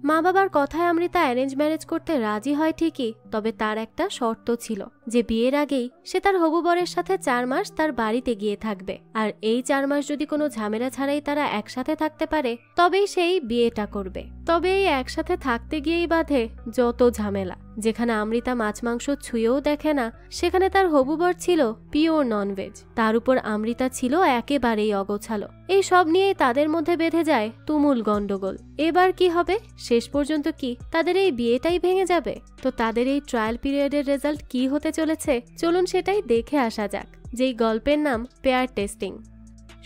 মা বাবার কথায় অমৃতা অ্যারেঞ্জ ম্যারেজ করতে রাজি হয় ঠিকই, তবে তার একটা শর্ত ছিল যে বিয়ের আগেই সে তার হবু বরের সাথে 4 মাস তার বাড়িতে গিয়ে থাকবে, আর এই 4 মাস যদি কোনো ঝামেলা ছাড়াই তারা একসাথে থাকতে পারে তবেই সেই বিয়েটা করবে। তবে এই একসাথে থাকতে গিয়েই বাধে যত ঝামেলা। যেখানে অমৃতা মাছ মাংস ছুঁয়েও দেখে না, সেখানে তার হবু বর ছিল পিওর ননভেজ, তার উপর অমৃতা ছিল একেবারেই অগোছালো। এই সব নিয়েই তাদের মধ্যে বেঁধে যায় তুমুল গন্ডগোল। এবার কি হবে? শেষ পর্যন্ত কি তাদের এই বিয়েটাই ভেঙে যাবে? তো তাদের এই ট্রায়াল পিরিয়ডের রেজাল্ট কি হতে চলেছে চলুন সেটাই দেখে আসা যাক, যেই গল্পের নাম পেয়ার টেস্টিং।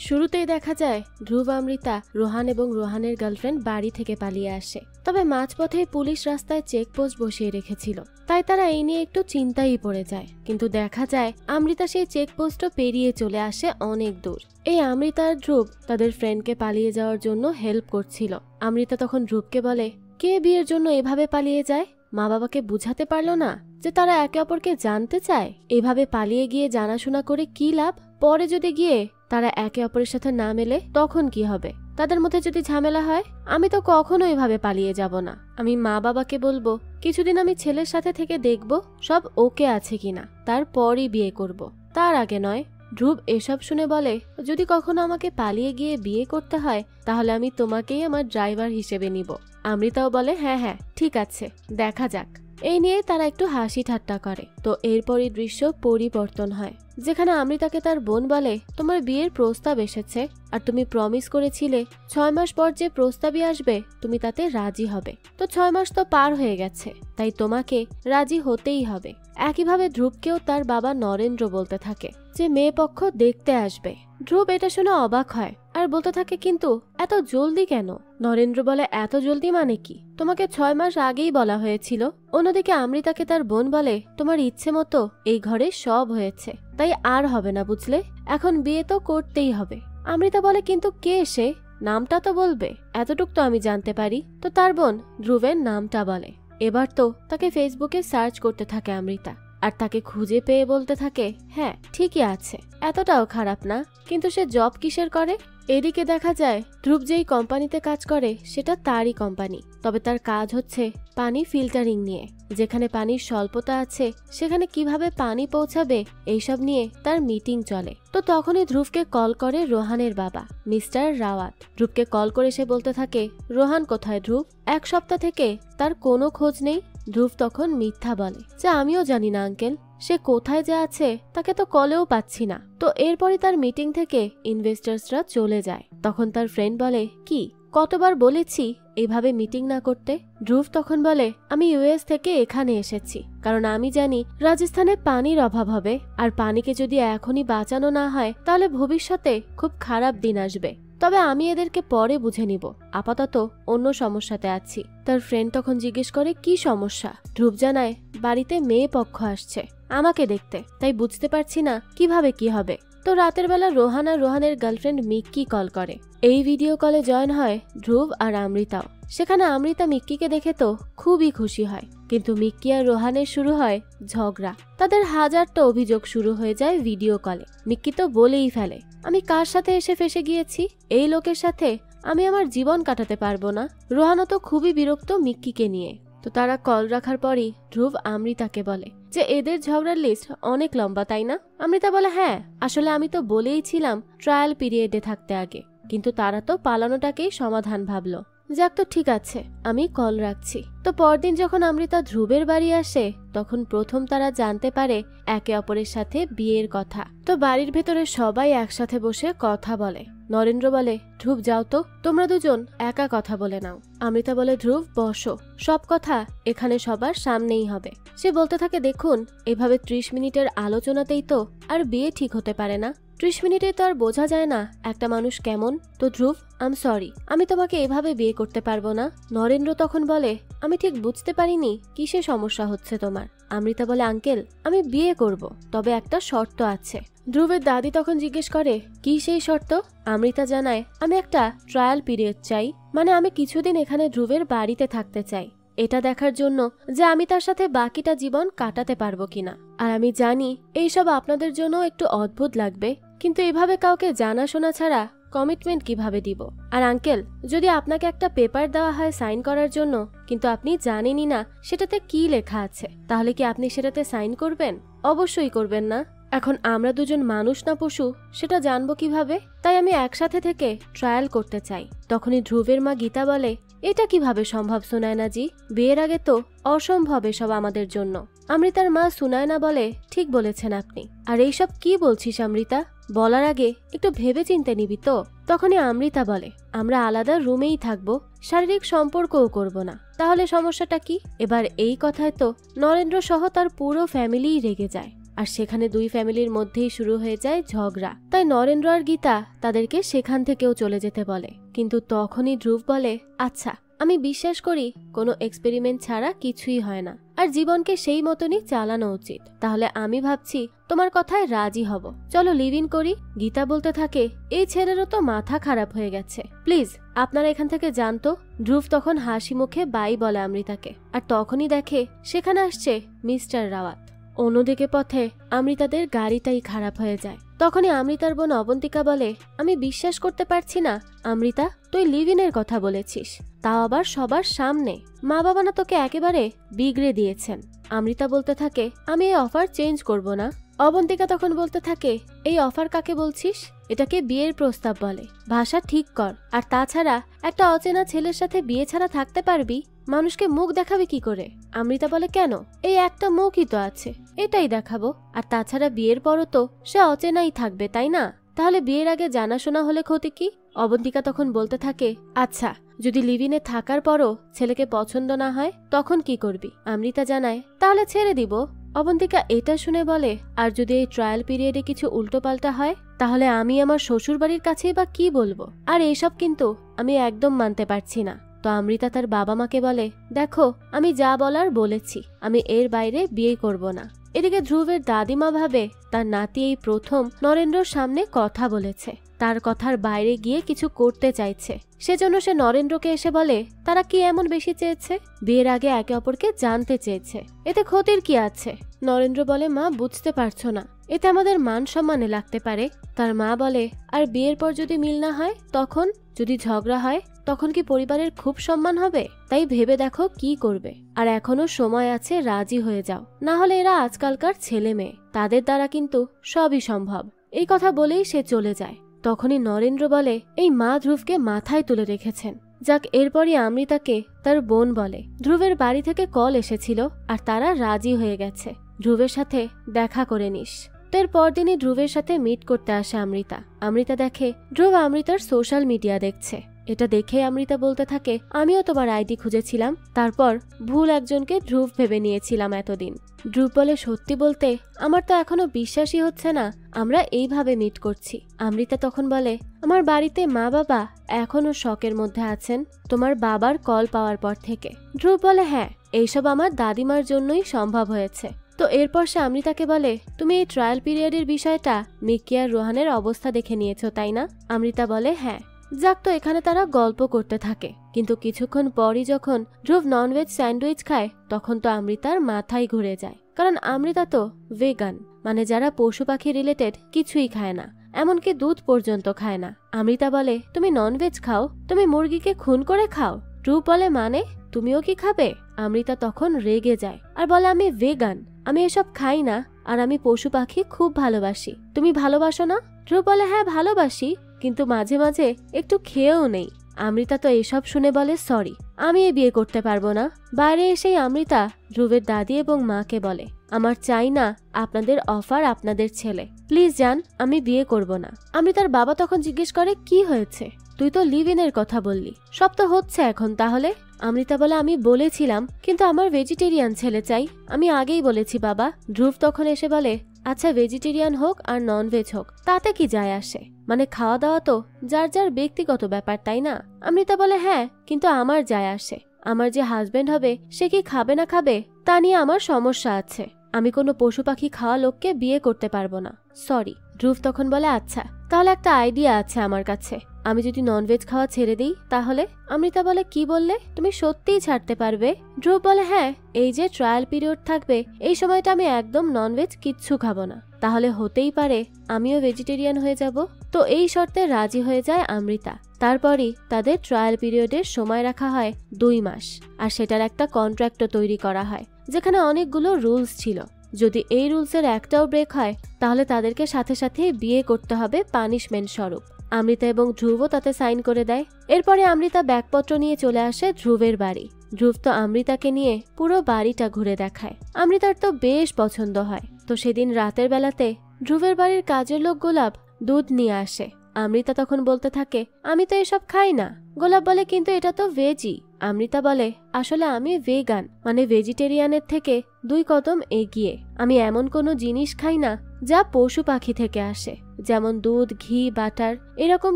শুরুতেই দেখা যায় ধ্রুব, অমৃতা, রোহান এবং রোহানের গার্লফ্রেন্ড বাড়ি থেকে পালিয়ে আসে। তবে মাঝপথেই পুলিশ রাস্তায় চেকপোস্ট বসিয়ে রেখেছিল, তাই তারা এই নিয়ে একটু চিন্তায় পড়ে যায়। কিন্তু দেখা যায় অমৃতা সেই চেকপোস্টও পেরিয়ে চলে আসে অনেক দূর। এই অমৃতা আর ধ্রুব তাদের ফ্রেন্ডকে পালিয়ে যাওয়ার জন্য হেল্প করছিল। অমৃতা তখন ধ্রুবকে বলে, কে বিয়ের জন্য এভাবে পালিয়ে যায়? মা বাবাকে বুঝাতে পারলো না যে তারা একে অপরকে জানতে চায়? এভাবে পালিয়ে গিয়ে জানাশোনা করে কি লাভ? পরে যদি গিয়ে তারা একে অপরের সাথে না মেলে তখন কি হবে? তাদের মধ্যে যদি ঝামেলা হয়? আমি তো কখনো এভাবে পালিয়ে যাব না। আমি মা বাবাকে বলবো কিছুদিন আমি ছেলের সাথে থেকে দেখব সব ওকে আছে কিনা, তারপরই বিয়ে করব, তার আগে নয়। ধ্রুব এসব শুনে বলে, যদি কখনো আমাকে পালিয়ে গিয়ে বিয়ে করতে হয় তাহলে আমি তোমাকেই আমার ড্রাইভার হিসেবে নিব। অমৃতাও বলে, হ্যাঁ হ্যাঁ ঠিক আছে, দেখা যাক। এই নিয়ে তারা একটু হাসি ঠাট্টা করে। তো এরপরই দৃশ্য পরিবর্তন হয়, যেখানে অমৃতাকে তার বোন বলে, তোমার বিয়ের প্রস্তাব এসেছে আর তুমি প্রমিস করেছিলে 6 মাস পর যে প্রস্তাবই আসবে তুমি তাতে রাজি হবে। তো 6 মাস তো পার হয়ে গেছে, তাই তোমাকে রাজি হতেই হবে। একইভাবে ধ্রুবকেও তার বাবা নরেন্দ্র বলতে থাকে যে মেয়ে পক্ষ দেখতে আসবে। ধ্রুব এটা শুনে অবাক হয় আর বলতে থাকে, কিন্তু এত জলদি কেন? নরেন্দ্র বলে, এত জলদি মানে কি? তোমাকে 6 মাস আগেই বলা হয়েছিল। অন্যদিকে অমৃতাকে তার বোন বলে, তোমার ইচ্ছে মতো এই ঘরে সব হয়েছে, তাই আর হবে না বুঝলে, এখন বিয়ে তো করতেই হবে। অমৃতা বলে, কিন্তু কে সে? নামটা তো বলবে, এতটুক তো আমি জানতে পারি। তো তার বোন ধ্রুবের নামটা বলে। এবার তো তাকে ফেসবুকে সার্চ করতে থাকে অমৃতা, আর তাকে খুঁজে পেয়ে বলতে থাকে, হ্যাঁ ঠিকই আছে, এতটাও খারাপ না, কিন্তু সে জব কিসের করে? এদিকে দেখা যায় ধ্রুব যেই কোম্পানিতে কাজ করে সেটা তারই কোম্পানি, তবে তার কাজ হচ্ছে পানি ফিল্টারিং নিয়ে। যেখানে পানির স্বল্পতা আছে সেখানে কিভাবে পানি পৌঁছাবে এইসব নিয়ে তার মিটিং চলে। তো তখনই ধ্রুবকে কল করে রোহানের বাবা মিস্টার রাওয়াত। ধ্রুবকে কল করে সে বলতে থাকে, রোহান কোথায় ধ্রুব? 1 সপ্তাহ থেকে তার কোনো খোঁজ নেই। ধ্রুব তখন মিথ্যা বলে যে আমিও জানি না আঙ্কেল, সে কোথায় যে আছে তাকে তো কলেও পাচ্ছি না। তো এরপরই তার মিটিং থেকে ইনভেস্টার্সরা চলে যায়। তখন তার ফ্রেন্ড বলে, কি কতবার বলেছি এভাবে মিটিং না করতে? ধ্রুব তখন বলে, আমি ইউএস থেকে এখানে এসেছি কারণ আমি জানি রাজস্থানে পানির অভাব হবে, আর পানিকে যদি এখনই বাঁচানো না হয় তাহলে ভবিষ্যতে খুব খারাপ দিন আসবে। তবে আমি এদেরকে পরে বুঝে নিব, আপাতত অন্য সমস্যাতে আছি। তার ফ্রেন্ড তখন জিজ্ঞেস করে, কি সমস্যা? ধ্রুব জানায়, বাড়িতে মেয়ে পক্ষ আসছে আমাকে দেখতে, তাই বুঝতে পারছি না কিভাবে কি হবে। তো রাতের বেলা রোহান আর রোহানের গার্লফ্রেন্ড মিক্কি কল করে। এই ভিডিও কলে জয়েন হয় ধ্রুব আর অমৃতাও। সেখানে অমৃতা মিক্কিকে দেখে তো খুবই খুশি হয়, কিন্তু মিক্কি আর রোহানের শুরু হয় ঝগড়া। তাদের হাজারটা অভিযোগ শুরু হয়ে যায় ভিডিও কলে। মিক্কি তো বলেই ফেলে, আমি কার সাথে এসে ফেসে গিয়েছি? এই লোকের সাথে আমি আমার জীবন কাটাতে পারবো না। রোহানও তো খুবই বিরক্ত মিক্কিকে নিয়ে। তো তারা কল রাখার পরই ধ্রুব অমৃতাকে বলে যে এদের ঝগড়ার লিস্ট অনেক লম্বা, তাই না? অমৃতা বলে, হ্যাঁ আসলে আমি তো বলেইছিলাম ট্রায়াল পিরিয়ডে থাকতে আগে, কিন্তু তারা তো পালানোটাকেই সমাধান ভাবলো। যাক, তো ঠিক আছে, আমি কল রাখছি। তো পরদিন যখন অমৃতা ধ্রুবের বাড়ি আসে তখন প্রথম তারা জানতে পারে একে অপরের সাথে বিয়ের কথা। তো বাড়ির ভেতরে সবাই একসাথে বসে কথা বলে। নরেন্দ্র বলে, ধ্রুব যাও তো, তোমরা দুজন একা কথা বলে নাও। অমৃতা বলে, ধ্রুব বসো, সব কথা এখানে সবার সামনেই হবে। সে বলতে থাকে, দেখুন এভাবে 30 মিনিটের আলোচনাতেই তো আর বিয়ে ঠিক হতে পারে না। 30 মিনিটে তো আর বোঝা যায় না একটা মানুষ কেমন। তো ধ্রুব, আম সরি, আমি তোমাকে এভাবে বিয়ে করতে পারবো না। নরেন্দ্র তখন বলে, আমি ঠিক বুঝতে পারিনি কিসে সমস্যা হচ্ছে তোমার। অমৃতা বলে, আঙ্কেল আমি বিয়ে করব, তবে একটা শর্ত আছে। ধ্রুবের দাদি তখন জিজ্ঞেস করে, কি সেই শর্ত? অমৃতা জানায়, আমি একটা ট্রায়াল পিরিয়ড চাই, মানে আমি কিছুদিন এখানে ধ্রুবের বাড়িতে থাকতে চাই, এটা দেখার জন্য যে আমি তার সাথে বাকিটা জীবন কাটাতে পারবো কিনা। আর আমি জানি এইসব আপনাদের জন্য একটু অদ্ভুত লাগবে, কিন্তু এভাবে কাউকে জানাশোনা ছাড়া কমিটমেন্ট কিভাবে দিব? আর আঙ্কেল, যদি আপনাকে একটা পেপার দেওয়া হয় সাইন করার জন্য, কিন্তু আপনি জানেনই না সেটাতে কি লেখা আছে, তাহলে কি আপনি সেটাতে সাইন করবেন? অবশ্যই করবেন না। এখন আমরা দুজন মানুষ না পশু সেটা জানবো কিভাবে? তাই আমি একসাথে থেকে ট্রায়াল করতে চাই। তখনই ধ্রুবের মা গীতা বলে, এটা কিভাবে সম্ভব সুনায়না জি? বিয়ের আগে তো অসম্ভব এসব আমাদের জন্য। অমৃতার মা সুনায়না বলে, ঠিক বলেছেন আপনি। আর এইসব কি বলছিস অমৃতা? বলার আগে একটু ভেবে চিন্তে নিবি তো। তখনই অমৃতা বলে, আমরা আলাদা রুমেই থাকবো, শারীরিক সম্পর্কও করব না। তাহলে সমস্যাটা কি? এবার এই কথায় তো নরেন্দ্র সহ তার পুরো ফ্যামিলিই রেগে যায়, আর সেখানে দুই ফ্যামিলির মধ্যেই শুরু হয়ে যায় ঝগড়া। তাই নরেন্দ্র আর গীতা তাদেরকে সেখান থেকেও চলে যেতে বলে। কিন্তু তখনই ধ্রুব বলে, আচ্ছা, আমি বিশ্বাস করি কোনো এক্সপেরিমেন্ট ছাড়া কিছুই হয় না, আর জীবনকে সেই মতনই চালানো উচিত। তাহলে আমি ভাবছি তোমার কথায় রাজি হব, চলো লিভ ইন করি। গীতা বলতে থাকে, এই ছেলেরও তো মাথা খারাপ হয়ে গেছে, প্লিজ আপনারা এখান থেকে জানতো। ধ্রুব তখন হাসি মুখে বাই বলে অমৃতাকে, আর তখনই দেখে সেখানে আসছে মিস্টার রাওয়াত। অন্যদিকে পথে অমৃতাদের গাড়িটাই খারাপ হয়ে যায়। তখনই অমৃতার বোন অবন্তিকা বলে, আমি বিশ্বাস করতে পারছি না অমৃতা, তুই লিভ ইনের কথা বলেছিস, তাও আবার সবার সামনে। মা বাবা না তোকে একেবারে বিগড়ে দিয়েছেন। অমৃতা বলতে থাকে, আমি এই অফার চেঞ্জ করব না। অবন্তিকা তখন বলতে থাকে, এই অফার কাকে বলছিস? এটাকে বিয়ের প্রস্তাব বলে, ভাষা ঠিক কর। আর তাছাড়া একটা অচেনা ছেলের সাথে বিয়ে ছাড়া থাকতে পারবি? মানুষকে মুখ দেখাবি কি করে? অমৃতা বলে, কেন? এই একটা মুখই তো আছে, এটাই দেখাবো। আর তাছাড়া বিয়ের পরও তো সে অচেনাই থাকবে, তাই না? তাহলে বিয়ের আগে জানাশোনা হলে ক্ষতি কি? অবন্তিকা তখন বলতে থাকে, আচ্ছা, যদি লিভিনে থাকার পরও ছেলেকে পছন্দ না হয় তখন কি করবি? অমৃতা জানায়, তাহলে ছেড়ে দিব। অবন্তিকা এটা শুনে বলে, আর যদি এই ট্রায়াল পিরিয়ডে কিছু উল্টোপাল্টা হয় তাহলে আমি আমার শ্বশুর বাড়ির কাছেই বা কি বলবো? আর এইসব কিন্তু আমি একদম মানতে পারছি না। তো অমৃতা তার বাবা মাকে বলে, দেখো, আমি যা বলার বলেছি, আমি এর বাইরে বিয়ে করব না। এদিকে ধ্রুবের দাদিমা ভাবে তার নাতি এই প্রথম নরেন্দ্রর সামনে কথা বলেছে, তার কথার বাইরে গিয়ে কিছু করতে চাইছে। সেজন্য সে নরেন্দ্রকে এসে বলে, তারা কি এমন বেশি চেয়েছে? বিয়ের আগে একে অপরকে জানতে চেয়েছে, এতে ক্ষতির কি আছে? নরেন্দ্র বলে, মা বুঝতে পারছো না, এতে আমাদের মান সম্মানে লাগতে পারে। তার মা বলে, আর বিয়ের পর যদি মিল না হয় তখন? যদি ঝগড়া হয় তখন কি পরিবারের খুব সম্মান হবে? তাই ভেবে দেখো কি করবে। আর এখনো সময় আছে, রাজি হয়ে যাও, না হলে এরা আজকালকার ছেলে মেয়ে, তাদের দ্বারা কিন্তু সবই সম্ভব। এই কথা বলেই সে চলে যায়। তখনই নরেন্দ্র বলে, এই মা ধ্রুবকে মাথায় তুলে রেখেছেন। যাক, এরপরই অমৃতাকে তার বোন বলে, ধ্রুবের বাড়ি থেকে কল এসেছিল আর তারা রাজি হয়ে গেছে, ধ্রুবের সাথে দেখা করে নিস। তো এর পরদিনই ধ্রুবের সাথে মিট করতে আসে অমৃতা। অমৃতা দেখে ধ্রুব অমৃতার সোশ্যাল মিডিয়া দেখছে। এটা দেখে অমৃতা বলতে থাকে, আমিও তোমার আইডি খুঁজেছিলাম, তারপর ভুল একজনকে ধ্রুব ভেবে নিয়েছিলাম এতদিন। ধ্রুব বলে, সত্যি বলতে আমার তো এখনো বিশ্বাসই হচ্ছে না আমরা এইভাবে মিট করছি। অমৃতা তখন বলে, আমার বাড়িতে মা বাবা এখনো শকের মধ্যে আছেন তোমার বাবার কল পাওয়ার পর থেকে। ধ্রুব বলে, হ্যাঁ, এইসব আমার দাদিমার জন্যই সম্ভব হয়েছে। তো এরপর সে অমৃতাকে বলে, তুমি এই ট্রায়াল পিরিয়ডের বিষয়টা মিকি আর রোহানের অবস্থা দেখে নিয়েছো তাই না? অমৃতা বলে, হ্যাঁ। যাক, তো এখানে তারা গল্প করতে থাকে, কিন্তু কিছুক্ষণ পরই যখন ধ্রুব ননভেজ স্যান্ডউইচ খায় তখন তো অমৃতার মাথায় ঘুরে যায়, কারণ অমৃতা তো ভেগান, মানে যারা পশু পাখি রিলেটেড কিছুই খায় না, এমনকি দুধ পর্যন্ত খায় না। অমৃতা বলে, তুমি ননভেজ খাও? তুমি মুরগিকে খুন করে খাও? ধ্রুব বলে, মানে তুমিও কি খাবে? অমৃতা তখন রেগে যায় আর বলে, আমি ভেগান, আমি এসব খাই না, আর আমি পশু পাখি খুব ভালোবাসি। তুমি ভালোবাসো না? ধ্রুব বলে, হ্যাঁ ভালোবাসি, কিন্তু মাঝে মাঝে একটু খেয়েও নেই। অমৃতা তো এসব শুনে বলে, সরি, আমি এ বিয়ে করতে পারবো না। বাইরে এসেই অমৃতা ধ্রুবের দাদি এবং মাকে বলে, আমার চাই না আপনাদের অফার আপনাদের ছেলে, প্লিজ যান, আমি বিয়ে করব না। অমৃতার বাবা তখন জিজ্ঞেস করে, কি হয়েছে? তুই তো লিভ ইনের কথা বললি, সব তো হচ্ছে এখন তাহলে? অমৃতা বলে, আমি বলেছিলাম, কিন্তু আমার ভেজিটেরিয়ান ছেলে চাই, আমি আগেই বলেছি বাবা। ধ্রুব তখন এসে বলে, আচ্ছা, ভেজিটেরিয়ান হোক আর ননভেজ হোক তাতে কি যায় আসে, মানে খাওয়া দাওয়া তো যার যার ব্যক্তিগত ব্যাপার, তাই না? অমৃতা বলে, হ্যাঁ, কিন্তু আমার যায় আসে, আমার যে হাজবেন্ড হবে সে কি খাবে না খাবে তা নিয়ে আমার সমস্যা আছে। আমি কোনো পশু পাখি খাওয়া লোককে বিয়ে করতে পারবো না, সরি। ধ্রুব তখন বলে, আচ্ছা, তাহলে একটা আইডিয়া আছে আমার কাছে, আমি যদি ননভেজ খাওয়া ছেড়ে দিই তাহলে? অমৃতা বলে, কি বললে? তুমি সত্যিই ছাড়তে পারবে? ধ্রুব বলে, হ্যাঁ, এই যে ট্রায়াল পিরিয়ড থাকবে এই সময়টা আমি একদম ননভেজ কিচ্ছু খাবো না, তাহলে হতেই পারে আমিও ভেজিটেরিয়ান হয়ে যাব। তো এই শর্তে রাজি হয়ে যায় অমৃতা। তারপরই তাদের ট্রায়াল পিরিয়ডের সময় রাখা হয় 2 মাস, আর সেটার একটা কন্ট্রাক্টও তৈরি করা হয় যেখানে অনেকগুলো রুলস ছিল। যদি এই রুলসের একটাও ব্রেক হয় তাহলে তাদেরকে সাথে সাথে বিয়ে করতে হবে পানিশমেন্ট স্বরূপ। অমৃতা এবং ধ্রুবও তাতে সাইন করে দেয়। এরপরে অমৃতা ব্যাগপত্র নিয়ে চলে আসে ধ্রুবের বাড়ি। ধ্রুব তো অমৃতাকে নিয়ে পুরো বাড়িটা ঘুরে দেখায়। অমৃতার তো বেশ পছন্দ হয়। তো সেদিন রাতের বেলাতে ধ্রুবের বাড়ির কাজের লোক গোলাপ দুধ নিয়ে আসে। অমৃতা তখন বলতে থাকে, আমি তো এসব খাই না। গোলাপ বলে, কিন্তু এটা তো ভেজি। অমৃতা বলে, আসলে আমি ভেগান, মানে ভেজিটেরিয়ানের থেকে 2 কদম এগিয়ে। আমি এমন কোনো জিনিস খাই না যা পশু পাখি থেকে আসে, যেমন দুধ, ঘি, বাটার, এরকম